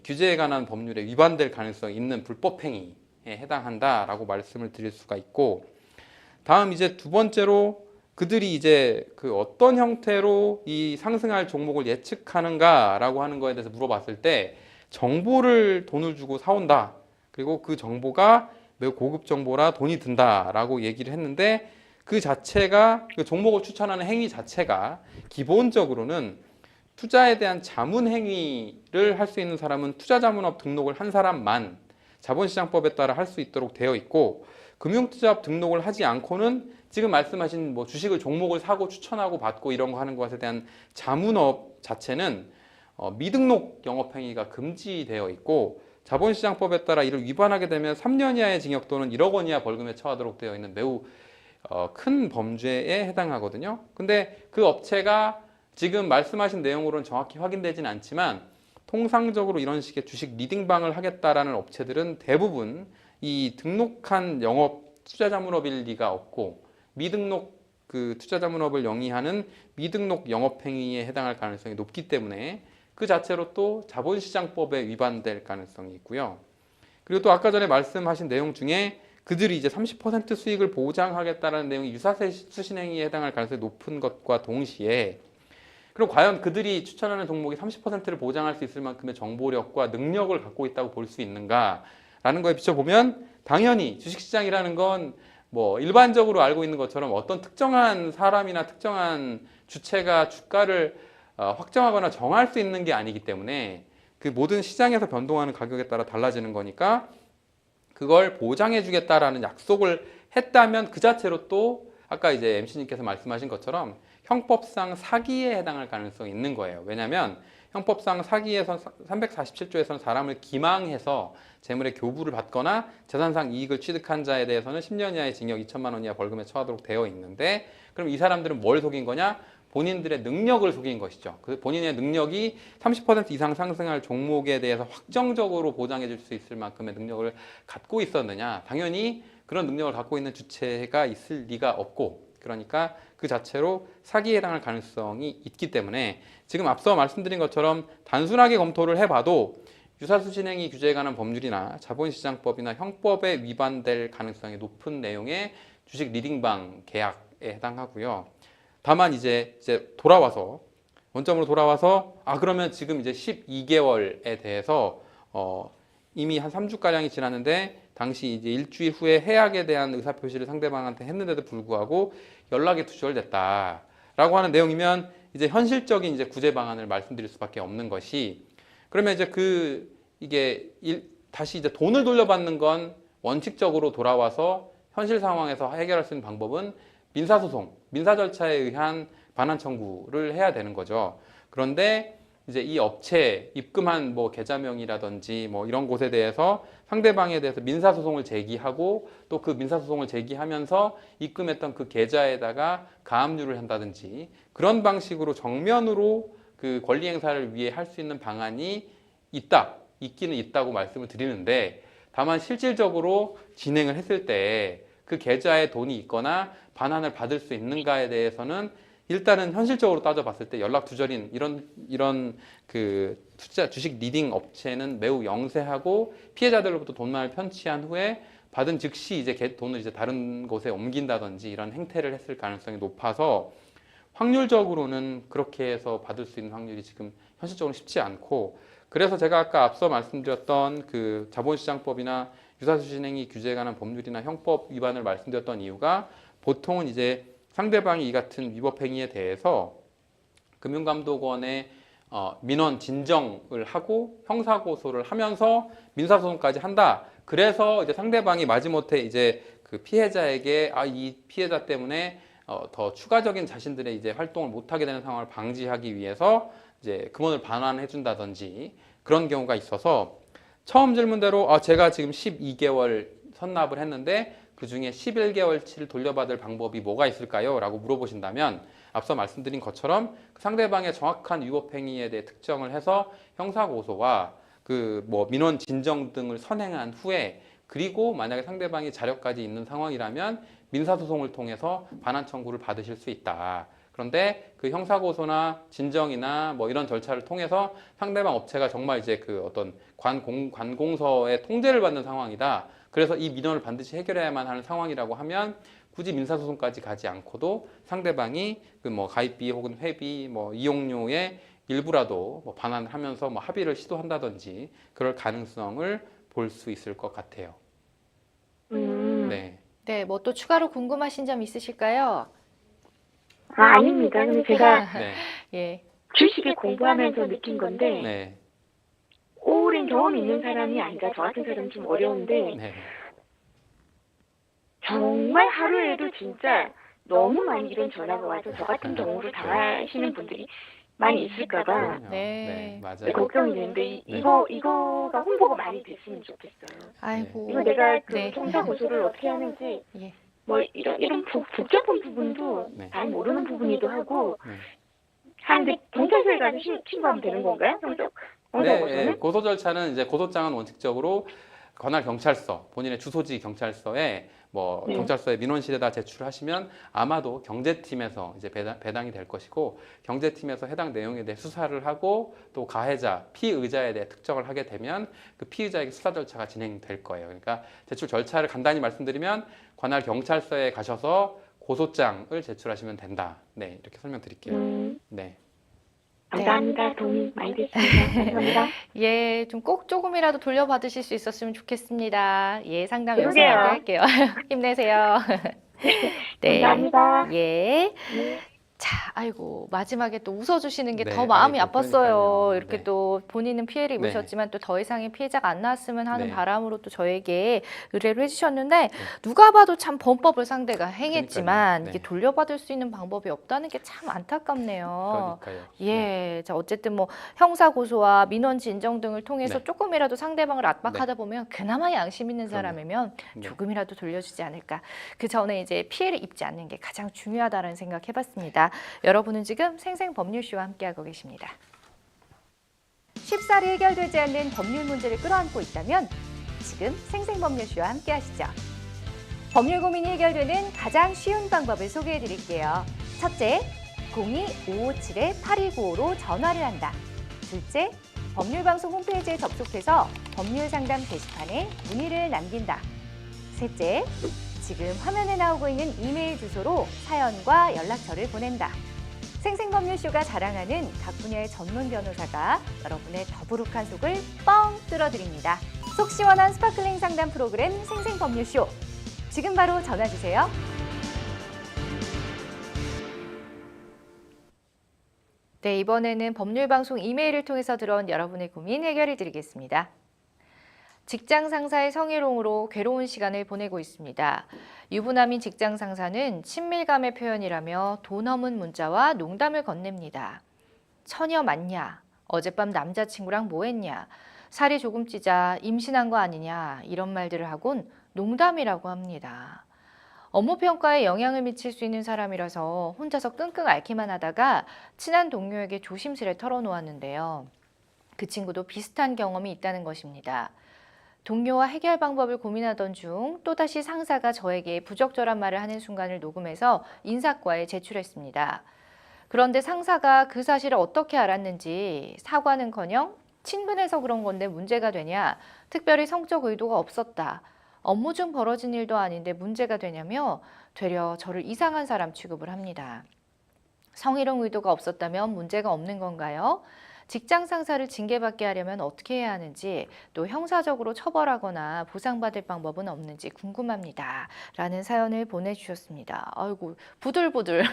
규제에 관한 법률에 위반될 가능성이 있는 불법 행위에 해당한다라고 말씀을 드릴 수가 있고, 다음 이제 두 번째로 그들이 이제 그 어떤 형태로 이 상승할 종목을 예측하는가라고 하는 거에 대해서 물어봤을 때 정보를 돈을 주고 사온다. 그리고 그 정보가 매우 고급 정보라 돈이 든다라고 얘기를 했는데, 그 자체가 그 종목을 추천하는 행위 자체가 기본적으로는 투자에 대한 자문 행위를 할 수 있는 사람은 투자자문업 등록을 한 사람만 자본시장법에 따라 할 수 있도록 되어 있고, 금융투자업 등록을 하지 않고는 지금 말씀하신 뭐 주식을 종목을 사고 추천하고 받고 이런 거 하는 것에 대한 자문업 자체는 미등록 영업행위가 금지되어 있고 자본시장법에 따라 이를 위반하게 되면 3년 이하의 징역 또는 1억 원 이하 벌금에 처하도록 되어 있는 매우 큰 범죄에 해당하거든요. 근데 그 업체가 지금 말씀하신 내용으로는 정확히 확인되진 않지만 통상적으로 이런 식의 주식 리딩방을 하겠다라는 업체들은 대부분 이 등록한 영업 투자자문업일 리가 없고 미등록 그 투자자문업을 영위하는 미등록 영업행위에 해당할 가능성이 높기 때문에 그 자체로 또 자본시장법에 위반될 가능성이 있고요. 그리고 또 아까 전에 말씀하신 내용 중에 그들이 이제 30% 수익을 보장하겠다는 내용이 유사세 수신행위에 해당할 가능성이 높은 것과 동시에 그럼 과연 그들이 추천하는 종목이 30%를 보장할 수 있을 만큼의 정보력과 능력을 갖고 있다고 볼 수 있는가라는 거에 비춰보면 당연히 주식시장이라는 건 뭐 일반적으로 알고 있는 것처럼 어떤 특정한 사람이나 특정한 주체가 주가를 확정하거나 정할 수 있는 게 아니기 때문에 그 모든 시장에서 변동하는 가격에 따라 달라지는 거니까 그걸 보장해 주겠다라는 약속을 했다면 그 자체로 또 아까 이제 MC님께서 말씀하신 것처럼 형법상 사기에 해당할 가능성이 있는 거예요. 왜냐하면 형법상 사기에선 347조에서는 사람을 기망해서 재물의 교부를 받거나 재산상 이익을 취득한 자에 대해서는 10년 이하의 징역 2천만 원 이하 벌금에 처하도록 되어 있는데 그럼 이 사람들은 뭘 속인 거냐? 본인들의 능력을 속인 것이죠. 그 본인의 능력이 30% 이상 상승할 종목에 대해서 확정적으로 보장해 줄 수 있을 만큼의 능력을 갖고 있었느냐? 당연히 그런 능력을 갖고 있는 주체가 있을 리가 없고 그러니까 그 자체로 사기에 해당할 가능성이 있기 때문에 지금 앞서 말씀드린 것처럼 단순하게 검토를 해봐도 유사수신행위 규제에 관한 법률이나 자본시장법이나 형법에 위반될 가능성이 높은 내용의 주식 리딩방 계약에 해당하고요. 다만 이제 돌아와서 원점으로 돌아와서 그러면 지금 이제 12개월에 대해서 이미 한 3주가량이 지났는데 당시 이제 일주일 후에 해약에 대한 의사표시를 상대방한테 했는데도 불구하고 연락이 두절됐다라고 하는 내용이면 이제 현실적인 이제 구제 방안을 말씀드릴 수밖에 없는 것이 그러면 이제 다시 이제 돈을 돌려받는 건 원칙적으로 돌아와서 현실 상황에서 해결할 수 있는 방법은 민사소송, 민사 절차에 의한 반환 청구를 해야 되는 거죠. 그런데 이제 이 업체 입금한 뭐 계좌명이라든지 뭐 이런 곳에 대해서 상대방에 대해서 민사소송을 제기하고 또 그 민사소송을 제기하면서 입금했던 그 계좌에다가 가압류를 한다든지 그런 방식으로 정면으로 그 권리 행사를 위해 할 수 있는 방안이 있기는 있다고 말씀을 드리는데 다만 실질적으로 진행을 했을 때 그 계좌에 돈이 있거나 반환을 받을 수 있는가에 대해서는 일단은 현실적으로 따져봤을 때 연락 두절인 이런 그 주식 리딩 업체는 매우 영세하고 피해자들로부터 돈만을 편취한 후에 받은 즉시 이제 돈을 이제 다른 곳에 옮긴다든지 이런 행태를 했을 가능성이 높아서 확률적으로는 그렇게 해서 받을 수 있는 확률이 지금 현실적으로 쉽지 않고 그래서 제가 아까 앞서 말씀드렸던 그 자본시장법이나 유사수신행위 규제에 관한 법률이나 형법 위반을 말씀드렸던 이유가 보통은 이제 상대방이 이 같은 위법 행위에 대해서 금융감독원에 민원 진정을 하고 형사고소를 하면서 민사소송까지 한다. 그래서 이제 상대방이 마지못해 이제 그 피해자에게 이 피해자 때문에 더 추가적인 자신들의 이제 활동을 못하게 되는 상황을 방지하기 위해서 이제 금원을 반환해 준다든지 그런 경우가 있어서 처음 질문대로 제가 지금 12개월 선납을 했는데 그 중에 11개월치를 돌려받을 방법이 뭐가 있을까요? 라고 물어보신다면 앞서 말씀드린 것처럼 상대방의 정확한 위법행위에 대해 특정을 해서 형사고소와 그 뭐 민원 진정 등을 선행한 후에 그리고 만약에 상대방이 자력까지 있는 상황이라면 민사소송을 통해서 반환 청구를 받으실 수 있다. 그런데 그 형사고소나 진정이나 뭐 이런 절차를 통해서 상대방 업체가 정말 이제 그 어떤 관공서의 통제를 받는 상황이다. 그래서 이 민원을 반드시 해결해야만 하는 상황이라고 하면 굳이 민사소송까지 가지 않고도 상대방이 그 뭐 가입비 혹은 회비 뭐 이용료의 일부라도 뭐 반환하면서 뭐 합의를 시도한다든지 그럴 가능성을 볼 수 있을 것 같아요. 네. 네, 뭐 또 추가로 궁금하신 점 있으실까요? 아닙니다. 근데 제가 네. 예. 주식을 공부하면서 느낀 건데 네. 오랜 경험이 있는 사람이 아니라 저 같은 사람은 좀 어려운데 네. 정말 하루에도 진짜 너무 많이 이런 전화가 와서 저 같은 경우를 당하시는 분들이 많이 있을까봐 그럼요. 네. 맞아요. 걱정이 되는데 네. 이거가 홍보가 많이 됐으면 좋겠어요. 아이고. 이거 내가 그 네. 형사 고소를 어떻게 하는지 예. 뭐 이런 복잡한 부분도 네. 잘 모르는 부분이기도 하고 네. 하는데 경찰서에 가서 신고하면 되는 건가요? 형사 고소는? 네, 고소 절차는 이제 고소장은 원칙적으로 관할 경찰서, 본인의 주소지 경찰서에 뭐 네. 경찰서에 민원실에다 제출하시면 아마도 경제팀에서 이제 배당이 될 것이고 경제팀에서 해당 내용에 대해 수사를 하고 또 가해자, 피의자에 대해 특정을 하게 되면 그 피의자에게 수사 절차가 진행될 거예요. 그러니까 제출 절차를 간단히 말씀드리면 관할 경찰서에 가셔서 고소장을 제출하시면 된다. 네, 이렇게 설명드릴게요. 네. 감사합니다. 도움이 많이 됐습니다. 감사합니다. 예, 좀 꼭 조금이라도 돌려받으실 수 있었으면 좋겠습니다. 예, 상담 여기서 그러게요. 마무리할게요. 힘내세요. 네. 감사합니다. 예. 네. 자, 아이고, 마지막에 또 웃어주시는 게 네, 더 마음이 아이고, 아팠어요. 그러니까요. 이렇게 네. 또 본인은 피해를 네. 입으셨지만 또 더 이상의 피해자가 안 나왔으면 하는 네. 바람으로 또 저에게 의뢰를 해주셨는데 누가 봐도 참 범법을 상대가 행했지만 그러니까요. 네. 이게 돌려받을 수 있는 방법이 없다는 게 참 안타깝네요. 그러니까요. 예, 자 어쨌든 뭐 형사 고소와 민원 진정 등을 통해서 네. 조금이라도 상대방을 압박하다 보면 그나마 양심 있는 그럼요. 사람이면 네. 조금이라도 돌려주지 않을까. 그 전에 이제 피해를 입지 않는 게 가장 중요하다는 생각해봤습니다. 여러분은 지금 생생법률쇼와 함께하고 계십니다. 쉽사리 해결되지 않는 법률 문제를 끌어안고 있다면 지금 생생법률쇼와 함께하시죠. 법률 고민이 해결되는 가장 쉬운 방법을 소개해드릴게요. 첫째, 02-557-8295로 전화를 한다. 둘째, 법률방송 홈페이지에 접속해서 법률상담 게시판에 문의를 남긴다. 셋째, 지금 화면에 나오고 있는 이메일 주소로 사연과 연락처를 보낸다. 생생법률쇼가 자랑하는 각 분야의 전문 변호사가 여러분의 더부룩한 속을 뻥 뚫어드립니다. 속 시원한 스파클링 상담 프로그램 생생법률쇼. 지금 바로 전화주세요. 네, 이번에는 법률방송 이메일을 통해서 들어온 여러분의 고민 해결해 드리겠습니다. 직장 상사의 성희롱으로 괴로운 시간을 보내고 있습니다. 유부남인 직장 상사는 친밀감의 표현이라며 도 넘은 문자와 농담을 건넵니다. 처녀 맞냐? 어젯밤 남자친구랑 뭐 했냐? 살이 조금 찌자 임신한 거 아니냐? 이런 말들을 하곤 농담이라고 합니다. 업무 평가에 영향을 미칠 수 있는 사람이라서 혼자서 끙끙 앓기만 하다가 친한 동료에게 조심스레 털어놓았는데요. 그 친구도 비슷한 경험이 있다는 것입니다. 동료와 해결 방법을 고민하던 중 또다시 상사가 저에게 부적절한 말을 하는 순간을 녹음해서 인사과에 제출했습니다. 그런데 상사가 그 사실을 어떻게 알았는지 사과는커녕 친근해서 그런 건데 문제가 되냐, 특별히 성적 의도가 없었다, 업무 중 벌어진 일도 아닌데 문제가 되냐며 되려 저를 이상한 사람 취급을 합니다. 성희롱 의도가 없었다면 문제가 없는 건가요? 직장 상사를 징계받게 하려면 어떻게 해야 하는지, 또 형사적으로 처벌하거나 보상받을 방법은 없는지 궁금합니다. 라는 사연을 보내주셨습니다. 아이고, 부들부들.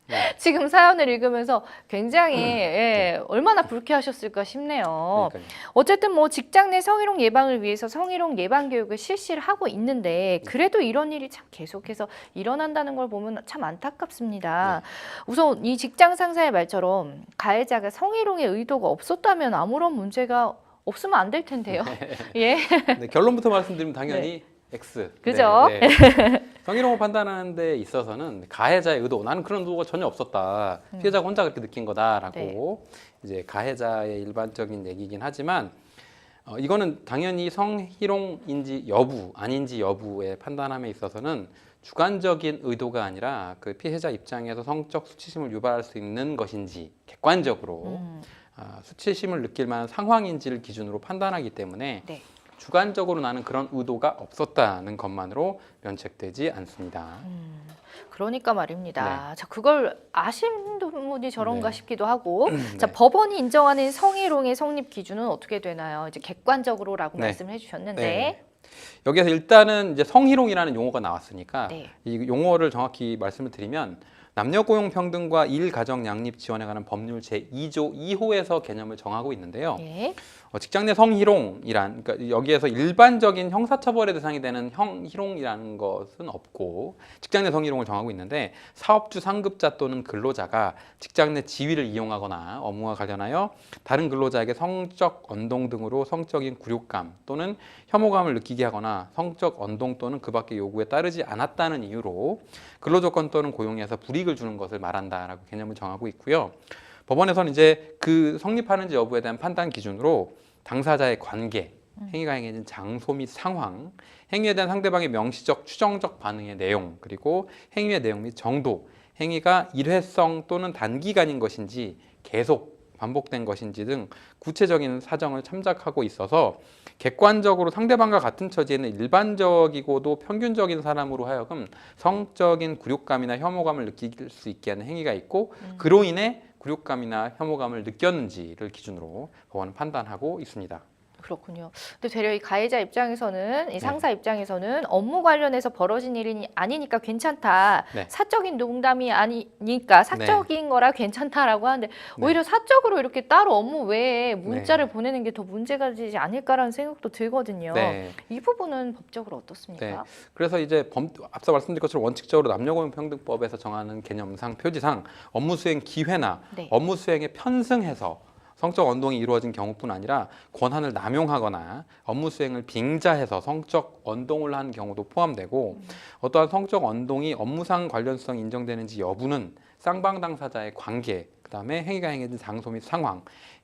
네. 지금 사연을 읽으면서 굉장히 얼마나 불쾌하셨을까 싶네요. 그러니까요. 어쨌든 뭐 직장 내 성희롱 예방을 위해서 성희롱 예방 교육을 실시를 하고 있는데 그래도 이런 일이 참 계속해서 일어난다는 걸 보면 참 안타깝습니다. 우선 이 직장 상사의 말처럼 가해자가 성희롱의 의도가 없었다면 아무런 문제가 없으면 안 될 텐데요. 예. 네, 결론부터 말씀드리면 당연히 X. 그죠? 네, 네. 성희롱을 판단하는 데 있어서는 가해자의 의도, 나는 그런 의도가 전혀 없었다. 피해자가 혼자 그렇게 느낀 거다라고 이제 가해자의 일반적인 얘기긴 하지만 이거는 당연히 성희롱인지 여부, 아닌지 여부의 판단함에 있어서는 주관적인 의도가 아니라 그 피해자 입장에서 성적 수치심을 유발할 수 있는 것인지 객관적으로 수치심을 느낄 만한 상황인지를 기준으로 판단하기 때문에 네. 주관적으로 나는 그런 의도가 없었다는 것만으로 면책되지 않습니다. 그러니까 말입니다. 자, 그걸 아시는 분이 저런가 네. 싶기도 하고. 자, 네. 법원이 인정하는 성희롱의 성립 기준은 어떻게 되나요? 이제 객관적으로라고 네. 말씀을 해주셨는데. 네. 여기에서 일단은 이제 성희롱이라는 용어가 나왔으니까 네. 이 용어를 정확히 말씀을 드리면 남녀 고용 평등과 일 가정 양립 지원에 관한 법률 제2조 2호에서 개념을 정하고 있는데요. 예. 직장 내 성희롱이란, 그러니까 여기에서 일반적인 형사처벌의 대상이 되는 성희롱이라는 것은 없고 직장 내 성희롱을 정하고 있는데, 사업주 상급자 또는 근로자가 직장 내 지위를 이용하거나 업무와 관련하여 다른 근로자에게 성적 언동 등으로 성적인 굴욕감 또는 혐오감을 느끼게 하거나 성적 언동 또는 그 밖의 요구에 따르지 않았다는 이유로 근로조건 또는 고용에서 불이익을 주는 것을 말한다라고 개념을 정하고 있고요. 법원에서는 이제 그 성립하는지 여부에 대한 판단 기준으로 당사자의 관계, 행위가 행해진 장소 및 상황, 행위에 대한 상대방의 명시적, 추정적 반응의 내용, 그리고 행위의 내용 및 정도, 행위가 일회성 또는 단기간인 것인지 계속 반복된 것인지 등 구체적인 사정을 참작하고 있어서 객관적으로 상대방과 같은 처지에는 일반적이고도 평균적인 사람으로 하여금 성적인 굴욕감이나 혐오감을 느낄 수 있게 하는 행위가 있고, 그로 인해 굴욕감이나 혐오감을 느꼈는지를 기준으로 법원은 판단하고 있습니다. 그렇군요. 근데 되려 이 가해자 입장에서는, 이 상사 입장에서는 업무 관련해서 벌어진 일이 아니니까 괜찮다. 네. 사적인 농담이 아니니까 사적인 거라 괜찮다라고 하는데, 오히려 사적으로 이렇게 따로 업무 외에 문자를 보내는 게 더 문제가 되지 않을까라는 생각도 들거든요. 네. 이 부분은 법적으로 어떻습니까? 네. 그래서 이제 앞서 말씀드린 것처럼 원칙적으로 남녀고용평등법에서 정하는 개념상 표지상 업무 수행 기회나 네. 업무 수행에 편승해서 성적 언동이 이루어진 경우뿐 아니라 권한을 남용하거나 업무 수행을 빙자해서 성적 언동을 한 경우도 포함되고, 어떠한 성적 언동이 업무상 관련성이 인정되는지 여부는 쌍방 당사자의 관계, 그다음에 행위가 행해진 장소 및 상황,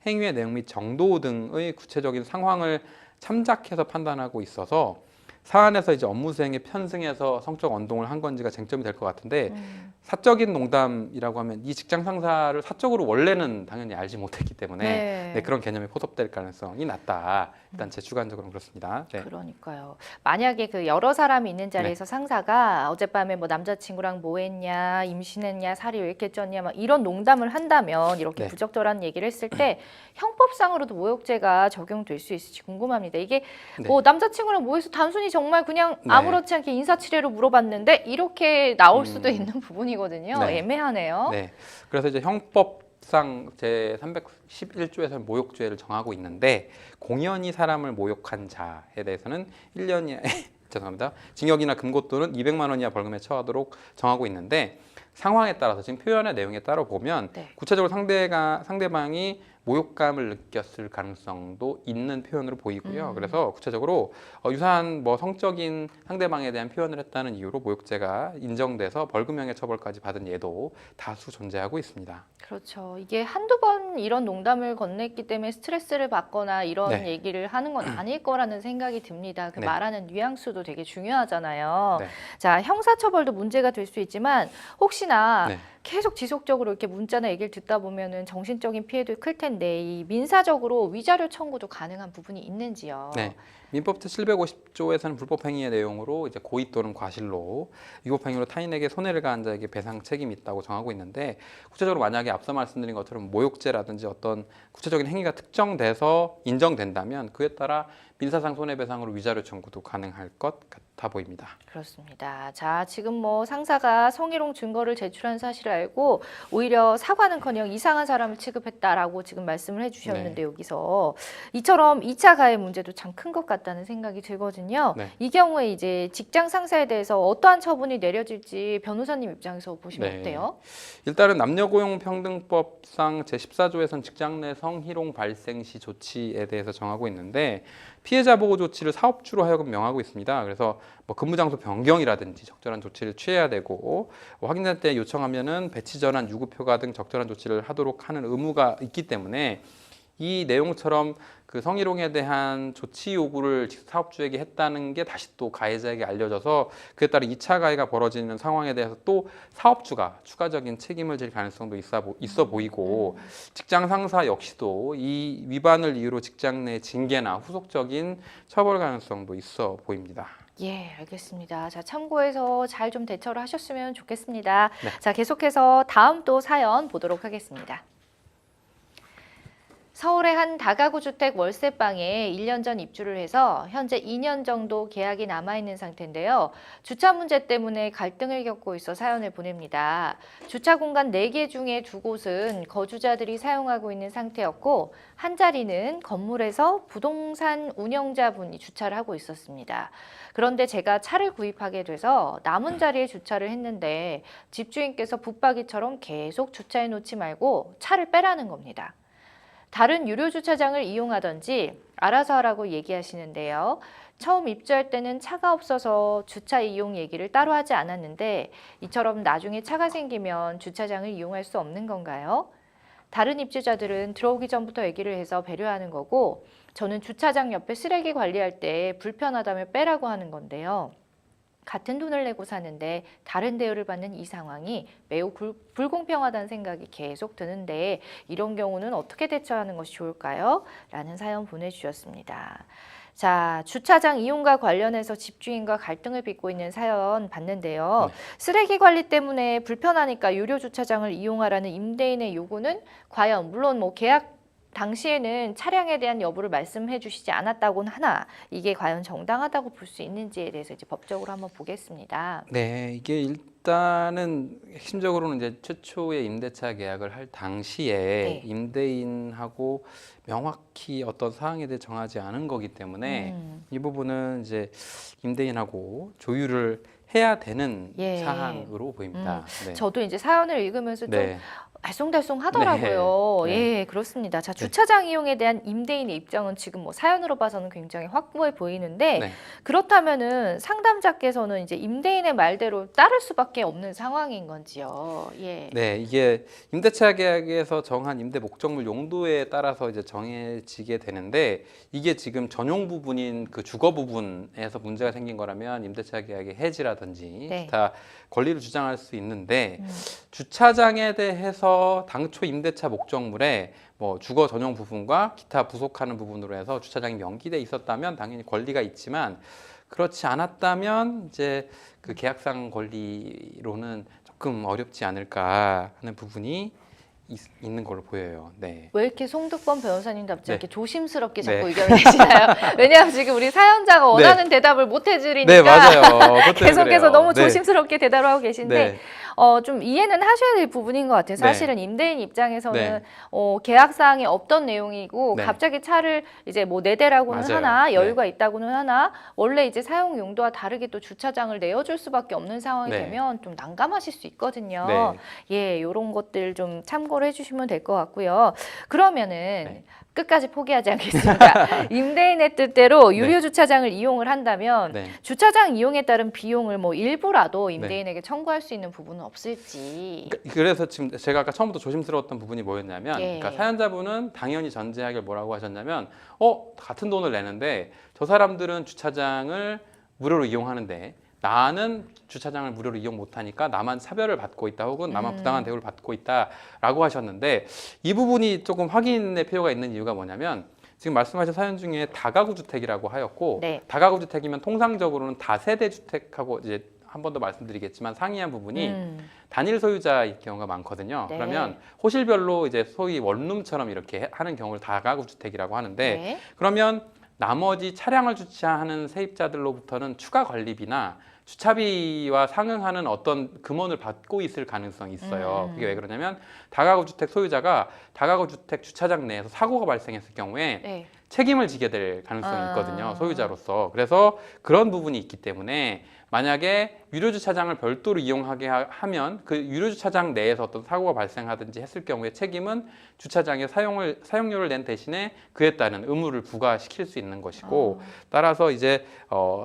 행위의 내용 및 정도 등의 구체적인 상황을 참작해서 판단하고 있어서 사안에서 이제 업무 수행에 편승해서 성적 언동을 한 건지가 쟁점이 될 것 같은데, 사적인 농담이라고 하면 이 직장 상사를 사적으로 원래는 당연히 알지 못했기 때문에 그런 개념이 포섭될 가능성이 낮다. 일단 제 주관적으로는 그렇습니다. 네. 그러니까요. 만약에 그 여러 사람이 있는 자리에서 상사가 어젯밤에 뭐 남자친구랑 뭐 했냐, 임신했냐, 살이 왜 이렇게 쪘냐, 막 이런 농담을 한다면, 이렇게 부적절한 얘기를 했을 때 형법상으로도 모욕죄가 적용될 수 있을지 궁금합니다. 이게 뭐 남자친구랑 뭐 해서 단순히 정말 그냥 아무렇지 않게 인사치레로 물어봤는데 이렇게 나올 수도 있는 부분이거든요. 애매하네요. 네. 그래서 이제 형법상 제 311조에서는 모욕죄를 정하고 있는데, 공연히 사람을 모욕한 자에 대해서는 1년 이하 죄송합니다. 징역이나 금고 또는 200만 원 이하 벌금에 처하도록 정하고 있는데, 상황에 따라서 지금 표현의 내용에 따라 보면 구체적으로 상대방이 모욕감을 느꼈을 가능성도 있는 표현으로 보이고요. 그래서 구체적으로 유사한 뭐 성적인 상대방에 대한 표현을 했다는 이유로 모욕죄가 인정돼서 벌금형의 처벌까지 받은 예도 다수 존재하고 있습니다. 그렇죠. 이게 한두 번 이런 농담을 건넸기 때문에 스트레스를 받거나 이런 얘기를 하는 건 아닐 거라는 생각이 듭니다. 그 말하는 뉘앙스도 되게 중요하잖아요. 자, 형사처벌도 문제가 될 수 있지만 혹시나 계속 지속적으로 이렇게 문자나 얘기를 듣다 보면은 정신적인 피해도 클 텐데, 이 민사적으로 위자료 청구도 가능한 부분이 있는지요? 네. 민법 제750조에서는 불법행위의 내용으로 이제 고의 또는 과실로 위법행위로 타인에게 손해를 가한 자에게 배상 책임이 있다고 정하고 있는데, 구체적으로 만약에 앞서 말씀드린 것처럼 모욕죄라든지 어떤 구체적인 행위가 특정돼서 인정된다면 그에 따라 민사상 손해배상으로 위자료 청구도 가능할 것 같아 보입니다. 그렇습니다. 자, 지금 뭐 상사가 성희롱 증거를 제출한 사실을 알고 오히려 사과는커녕 이상한 사람을 취급했다라고 지금 말씀을 해주셨는데, 여기서 이처럼 2차 가해 문제도 참 큰 것 같다는 생각이 들거든요. 이 경우에 이제 직장 상사에 대해서 어떠한 처분이 내려질지 변호사님 입장에서 보시면 어때요? 일단은 남녀고용평등법상 제14조에서는 직장 내 성희롱 발생 시 조치에 대해서 정하고 있는데, 피해자 보호 조치를 사업주로 하여금 명하고 있습니다. 그래서 뭐 근무 장소 변경이라든지 적절한 조치를 취해야 되고, 확인될 때 요청하면은 배치 전환, 유급휴가 등 적절한 조치를 하도록 하는 의무가 있기 때문에, 이 내용처럼 그 성희롱에 대한 조치 요구를 사업주에게 했다는 게 다시 또 가해자에게 알려져서 그에 따라 2차 가해가 벌어지는 상황에 대해서 또 사업주가 추가적인 책임을 질 가능성도 있어 보이고, 직장 상사 역시도 이 위반을 이유로 직장 내 징계나 후속적인 처벌 가능성도 있어 보입니다. 예, 알겠습니다. 자, 참고해서 잘 좀 대처를 하셨으면 좋겠습니다. 자, 계속해서 다음 또 사연 보도록 하겠습니다. 서울의 한 다가구 주택 월세방에 1년 전 입주를 해서 현재 2년 정도 계약이 남아있는 상태인데요. 주차 문제 때문에 갈등을 겪고 있어 사연을 보냅니다. 주차 공간 4개 중에 2곳은 거주자들이 사용하고 있는 상태였고 한 자리는 건물에서 부동산 운영자분이 주차를 하고 있었습니다. 그런데 제가 차를 구입하게 돼서 남은 자리에 주차를 했는데 집주인께서 붙박이처럼 계속 주차해 놓지 말고 차를 빼라는 겁니다. 다른 유료 주차장을 이용하든지 알아서 하라고 얘기하시는데요. 처음 입주할 때는 차가 없어서 주차 이용 얘기를 따로 하지 않았는데 이처럼 나중에 차가 생기면 주차장을 이용할 수 없는 건가요? 다른 입주자들은 들어오기 전부터 얘기를 해서 배려하는 거고 저는 주차장 옆에 쓰레기 관리할 때 불편하다며 빼라고 하는 건데요. 같은 돈을 내고 사는데 다른 대우를 받는 이 상황이 매우 불공평하다는 생각이 계속 드는데 이런 경우는 어떻게 대처하는 것이 좋을까요? 라는 사연 보내주셨습니다. 자, 주차장 이용과 관련해서 집주인과 갈등을 빚고 있는 사연 봤는데요. 네. 쓰레기 관리 때문에 불편하니까 유료 주차장을 이용하라는 임대인의 요구는 과연 물론 뭐 계약 당시에는 차량에 대한 여부를 말씀해 주시지 않았다고는 하나 이게 과연 정당하다고 볼 수 있는지에 대해서 이제 법적으로 한번 보겠습니다. 네, 이게 일단은 핵심적으로는 이제 최초의 임대차 계약을 할 당시에 네. 임대인하고 명확히 어떤 사항에 대해 정하지 않은 거기 때문에 이 부분은 이제 임대인하고 조율을 해야 되는 예. 사항으로 보입니다. 네. 저도 이제 사연을 읽으면서 좀 네. 알쏭달쏭 하더라고요. 네. 예, 그렇습니다. 자, 주차장 이용에 대한 임대인의 입장은 지금 뭐 사연으로 봐서는 굉장히 확고해 보이는데 네. 그렇다면은 상담자께서는 이제 임대인의 말대로 따를 수밖에 없는 상황인 건지요. 예. 네, 이게 임대차 계약에서 정한 임대 목적물 용도에 따라서 이제 정해지게 되는데 이게 지금 전용 부분인 그 주거 부분에서 문제가 생긴 거라면 임대차 계약의 해지라든지 네. 기타 권리를 주장할 수 있는데 주차장에 대해서 당초 임대차 목적물에 뭐 주거 전용 부분과 기타 부속하는 부분으로 해서 주차장이 명기돼 있었다면 당연히 권리가 있지만 그렇지 않았다면 이제 그 계약상 권리로는 조금 어렵지 않을까 하는 부분이 있는 걸로 보여요. 네. 왜 이렇게 송득범 변호사님답지 네. 않게 조심스럽게 자꾸 네. 의견을 내시나요? 왜냐하면 지금 우리 사연자가 원하는 대답을 못 해드리니까 네, 맞아요. 그것 때문에 계속해서 그래요. 너무 네. 조심스럽게 대답을 하고 계신데 네. 좀 이해는 하셔야 될 부분인 것 같아요. 네. 사실은 임대인 입장에서는 네. 계약사항에 없던 내용이고 네. 갑자기 차를 이제 뭐 4대라고는 맞아요. 하나 여유가 있다고는 하나 원래 이제 사용 용도와 다르게 또 주차장을 내어줄 수밖에 없는 상황이 네. 되면 좀 난감하실 수 있거든요. 네. 예, 이런 것들 좀 참고를 해주시면 될 것 같고요. 그러면은 네. 끝까지 포기하지 않겠습니다. 임대인의 뜻대로 유료 네. 주차장을 이용을 한다면 네. 주차장 이용에 따른 비용을 뭐 일부라도 임대인에게 청구할 수 있는 부분은 없을지. 그래서 지금 제가 아까 처음부터 조심스러웠던 부분이 뭐였냐면 예. 그러니까 사연자분은 당연히 전제하길 뭐라고 하셨냐면 같은 돈을 내는데 저 사람들은 주차장을 무료로 이용하는데 나는 주차장을 무료로 이용 못하니까 나만 차별을 받고 있다 혹은 나만 부당한 대우를 받고 있다라고 하셨는데 이 부분이 조금 확인의 필요가 있는 이유가 뭐냐면 지금 말씀하신 사연 중에 다가구 주택이라고 하였고 네. 다가구 주택이면 통상적으로는 다세대 주택하고 이제 한 번 더 말씀드리겠지만 상이한 부분이 단일 소유자일 경우가 많거든요. 네. 그러면 호실별로 이제 소위 원룸처럼 이렇게 하는 경우를 다가구 주택이라고 하는데 네. 그러면 나머지 차량을 주차하는 세입자들로부터는 추가 관리비나 주차비와 상응하는 어떤 금원을 받고 있을 가능성이 있어요. 그게 왜 그러냐면 다가구 주택 소유자가 다가구 주택 주차장 내에서 사고가 발생했을 경우에 네. 책임을 지게 될 가능성이 있거든요. 소유자로서. 그래서 그런 부분이 있기 때문에 만약에 유료 주차장을 별도로 이용하게 하면 그 유료 주차장 내에서 어떤 사고가 발생하든지 했을 경우에 책임은 주차장의 사용료를 낸 대신에 그에 따른 의무를 부과시킬 수 있는 것이고 따라서 이제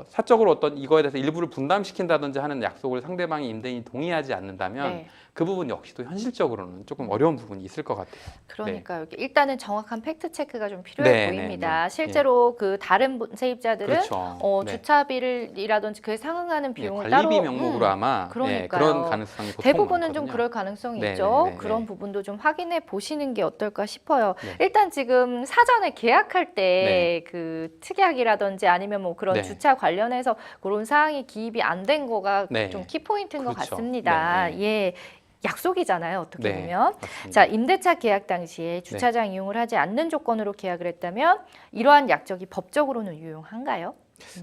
사적으로 어떤 이거에 대해서 일부를 분담시킨다든지 하는 약속을 상대방이 임대인이 동의하지 않는다면 네. 그 부분 역시도 현실적으로는 조금 어려운 부분이 있을 것 같아요. 그러니까 요 일단은 정확한 팩트 체크가 좀 필요해 네, 보입니다. 네. 실제로 그 다른 세입자들은 그렇죠. 네. 주차비를이라든지 그에 상응하는 네, 비용을 관리비 따로 명목으로 아마 그러니까요. 그런 가능성이 보통 대부분은 좀 많거든요. 그럴 가능성이 네, 있죠. 네, 네, 그런 네. 부분도 좀 확인해 보시는 게 어떨까 싶어요. 네. 일단 지금 사전에 계약할 때 그 특약이라든지 아니면 뭐 그런 네. 주차 관련해서 그런 사항이 기입이 안 된 거가 네. 좀 키포인트인 것 그렇죠. 같습니다. 네, 네. 예. 약속이잖아요. 어떻게 네, 보면. 맞습니다. 자, 임대차 계약 당시에 주차장 이용을 하지 않는 조건으로 계약을 했다면 이러한 약정이 법적으로는 유용한가요?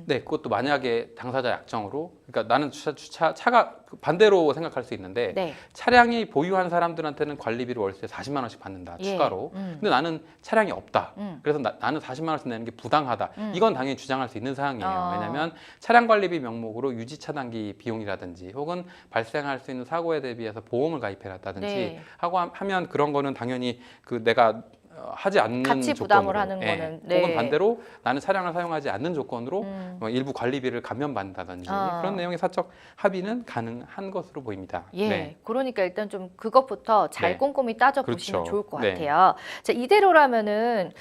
네, 그것도 만약에 당사자 약정으로, 그러니까 나는 차가 반대로 생각할 수 있는데 네. 차량이 보유한 사람들한테는 관리비를 월세 40만 원씩 받는다, 예. 추가로. 근데 나는 차량이 없다. 음. 그래서 나는 40만 원씩 내는 게 부당하다. 이건 당연히 주장할 수 있는 사항이에요. 왜냐하면 어. 차량 관리비 명목으로 유지 차단기 비용이라든지 혹은 발생할 수 있는 사고에 대비해서 보험을 가입해놨다든지 네. 하고 하면 그런 거는 당연히 그 내가 하지 않는 같이 조건으로, 부담을 하는 예. 거는, 네. 혹은 반대로 나는 차량을 사용하지 않는 조건으로 음. 일부 관리비를 감면받는다든지 아. 그런 내용의 사적 합의는 가능한 것으로 보입니다. 예, 네. 그러니까 일단 좀 그것부터 잘 네. 꼼꼼히 따져보시면 그렇죠. 좋을 것 네. 같아요. 자, 이대로라면은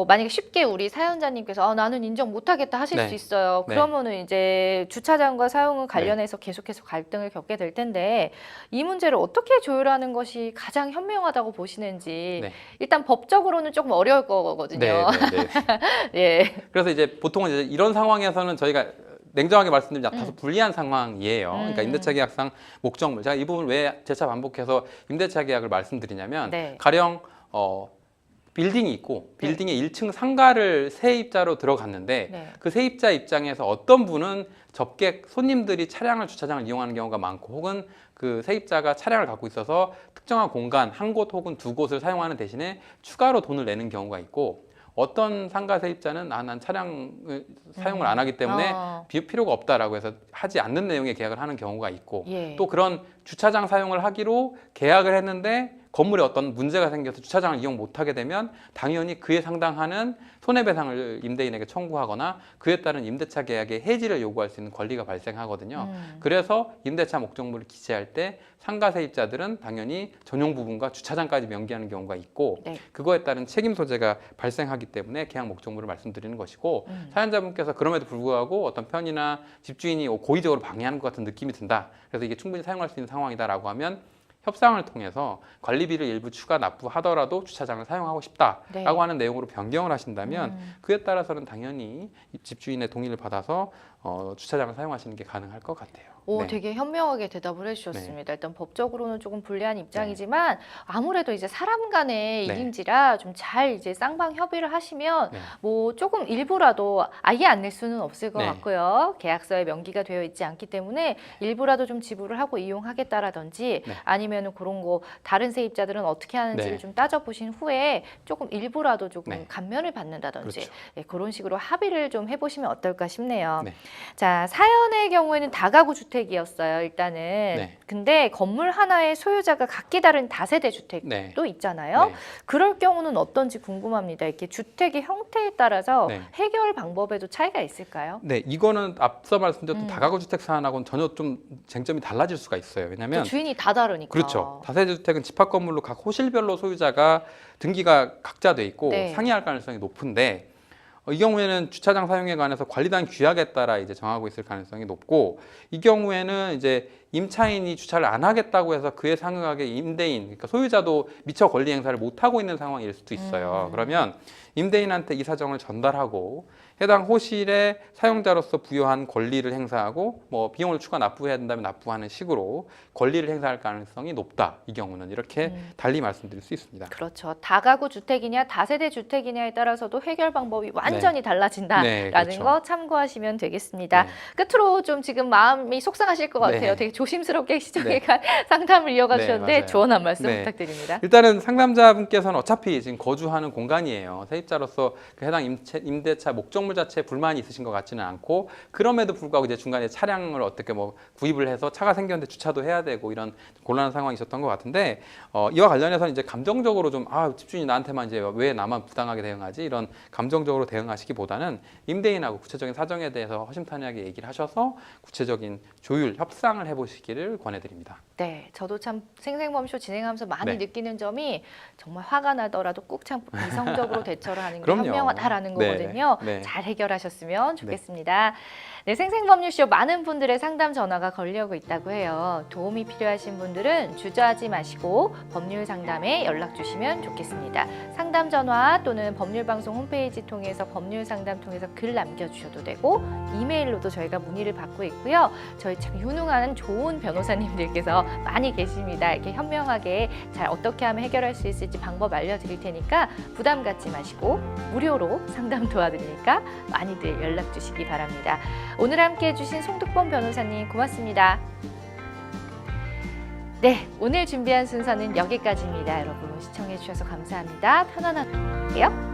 만약에 쉽게 우리 사연자님께서 나는 인정 못하겠다 하실 네. 수 있어요. 네. 그러면은 이제 주차장과 사용을 관련해서 계속해서 갈등을 겪게 될 텐데 이 문제를 어떻게 조율하는 것이 가장 현명하다고 보시는지 네. 일단 법적으로는 조금 어려울 거거든요. 네, 네, 네. 예. 그래서 이제 보통은 이제 이런 상황에서는 저희가 냉정하게 말씀드리면 다소 불리한 상황이에요. 그러니까 임대차 계약상 목적물. 제가 이 부분 왜 재차 반복해서 임대차 계약을 말씀드리냐면 네. 가령 빌딩이 있고 빌딩의 1층 상가를 세입자로 들어갔는데 네. 그 세입자 입장에서 어떤 분은 접객 손님들이 차량을 주차장을 이용하는 경우가 많고 혹은 그 세입자가 차량을 갖고 있어서 특정한 공간 한 곳 혹은 두 곳을 사용하는 대신에 추가로 돈을 내는 경우가 있고 어떤 상가 세입자는 난 차량을 사용을 안 하기 때문에 필요가 없다라고 해서 하지 않는 내용의 계약을 하는 경우가 있고 예. 또 그런 주차장 사용을 하기로 계약을 했는데 건물에 어떤 문제가 생겨서 주차장을 이용 못하게 되면 당연히 그에 상당하는 손해배상을 임대인에게 청구하거나 그에 따른 임대차 계약의 해지를 요구할 수 있는 권리가 발생하거든요. 그래서 임대차 목적물을 기재할 때 상가 세입자들은 당연히 전용 부분과 주차장까지 명기하는 경우가 있고 네. 그거에 따른 책임 소재가 발생하기 때문에 계약 목적물을 말씀드리는 것이고 사연자분께서 그럼에도 불구하고 어떤 편이나 집주인이 고의적으로 방해하는 것 같은 느낌이 든다. 그래서 이게 충분히 사용할 수 있는 상황이다라고 하면 협상을 통해서 관리비를 일부 추가 납부하더라도 주차장을 사용하고 싶다라고 네. 하는 내용으로 변경을 하신다면 그에 따라서는 당연히 집주인의 동의를 받아서 주차장을 사용하시는 게 가능할 것 같아요. 오, 네. 되게 현명하게 대답을 해주셨습니다. 일단 법적으로는 조금 불리한 입장이지만 아무래도 이제 사람 간의 네. 일인지라 좀 잘 이제 쌍방 협의를 하시면 네. 뭐 조금 일부라도 아예 안 낼 수는 없을 것 네. 같고요. 계약서에 명기가 되어 있지 않기 때문에 일부라도 좀 지불을 하고 이용하겠다라든지 네. 아니면은 그런 거 다른 세입자들은 어떻게 하는지를 네. 좀 따져보신 후에 조금 일부라도 조금 네. 감면을 받는다든지 그렇죠. 예, 그런 식으로 합의를 좀 해보시면 어떨까 싶네요. 네. 자, 사연의 경우에는 다가구 주택이었어요, 일단은. 네. 근데 건물 하나의 소유자가 각기 다른 다세대 주택도 네. 있잖아요. 네. 그럴 경우는 어떤지 궁금합니다. 이렇게 주택의 형태에 따라서 네. 해결 방법에도 차이가 있을까요? 네, 이거는 앞서 말씀드렸던 음. 다가구 주택 사안하고는 전혀 좀 쟁점이 달라질 수가 있어요. 또 왜냐하면 주인이 다 다르니까. 그렇죠. 다세대 주택은 집합 건물로 각 호실별로 소유자가 등기가 각자 돼 있고 네. 상이할 가능성이 높은데 이 경우에는 주차장 사용에 관해서 관리단 규약에 따라 이제 정하고 있을 가능성이 높고 이 경우에는 이제 임차인이 주차를 안 하겠다고 해서 그에 상응하게 임대인, 그러니까 소유자도 미처 권리 행사를 못 하고 있는 상황일 수도 있어요. 그러면 임대인한테 이 사정을 전달하고 해당 호실의 사용자로서 부여한 권리를 행사하고 뭐 비용을 추가 납부해야 된다면 납부하는 식으로 권리를 행사할 가능성이 높다. 이 경우는 이렇게 달리 말씀드릴 수 있습니다. 그렇죠. 다가구 주택이냐 다세대 주택이냐에 따라서도 해결 방법이 완전히 달라진다라는 네, 그렇죠. 거 참고하시면 되겠습니다. 네. 끝으로 좀 지금 마음이 속상하실 것 같아요. 네. 되게 조심스럽게 시장에 상담을 이어가 네, 주셨는데 맞아요. 조언 한 말씀 네. 부탁드립니다. 일단은 상담자분께서는 어차피 지금 거주하는 공간이에요. 세입자로서 그 해당 임대차 목적물 자체에 불만이 있으신 것 같지는 않고 그럼에도 불구하고 이제 중간에 차량을 어떻게 뭐 구입을 해서 차가 생겼는데 주차도 해야 되고 이런 곤란한 상황이 있었던 것 같은데 이와 관련해서는 이제 감정적으로 좀 집주인이 나한테만 이제 왜 나만 부당하게 대응하지 이런 감정적으로 대응하시기보다는 임대인하고 구체적인 사정에 대해서 허심탄회하게 얘기를 하셔서 구체적인 조율 협상을 해보시기를 권해드립니다. 네, 저도 참 생생범쇼 진행하면서 많이 네. 느끼는 점이 정말 화가 나더라도 꼭 참 이성적으로 대처를 하는 게 그럼요. 현명하다라는 네, 거거든요. 네. 잘 해결하셨으면 좋겠습니다. 네, 생생법률쇼 많은 분들의 상담 전화가 걸려오고 있다고 해요. 도움이 필요하신 분들은 주저하지 마시고 법률 상담에 연락 주시면 좋겠습니다. 상담 전화 또는 법률방송 홈페이지 통해서 법률 상담 통해서 글 남겨주셔도 되고 이메일로도 저희가 문의를 받고 있고요. 저희 참 유능한 좋은 변호사님들께서 많이 계십니다. 이렇게 현명하게 잘 어떻게 하면 해결할 수 있을지 방법 알려드릴 테니까 부담 갖지 마시고 무료로 상담 도와드리니까 많이들 연락 주시기 바랍니다. 오늘 함께 해주신 송득범 변호사님 고맙습니다. 네, 오늘 준비한 순서는 여기까지입니다. 여러분 시청해 주셔서 감사합니다. 편안하게요.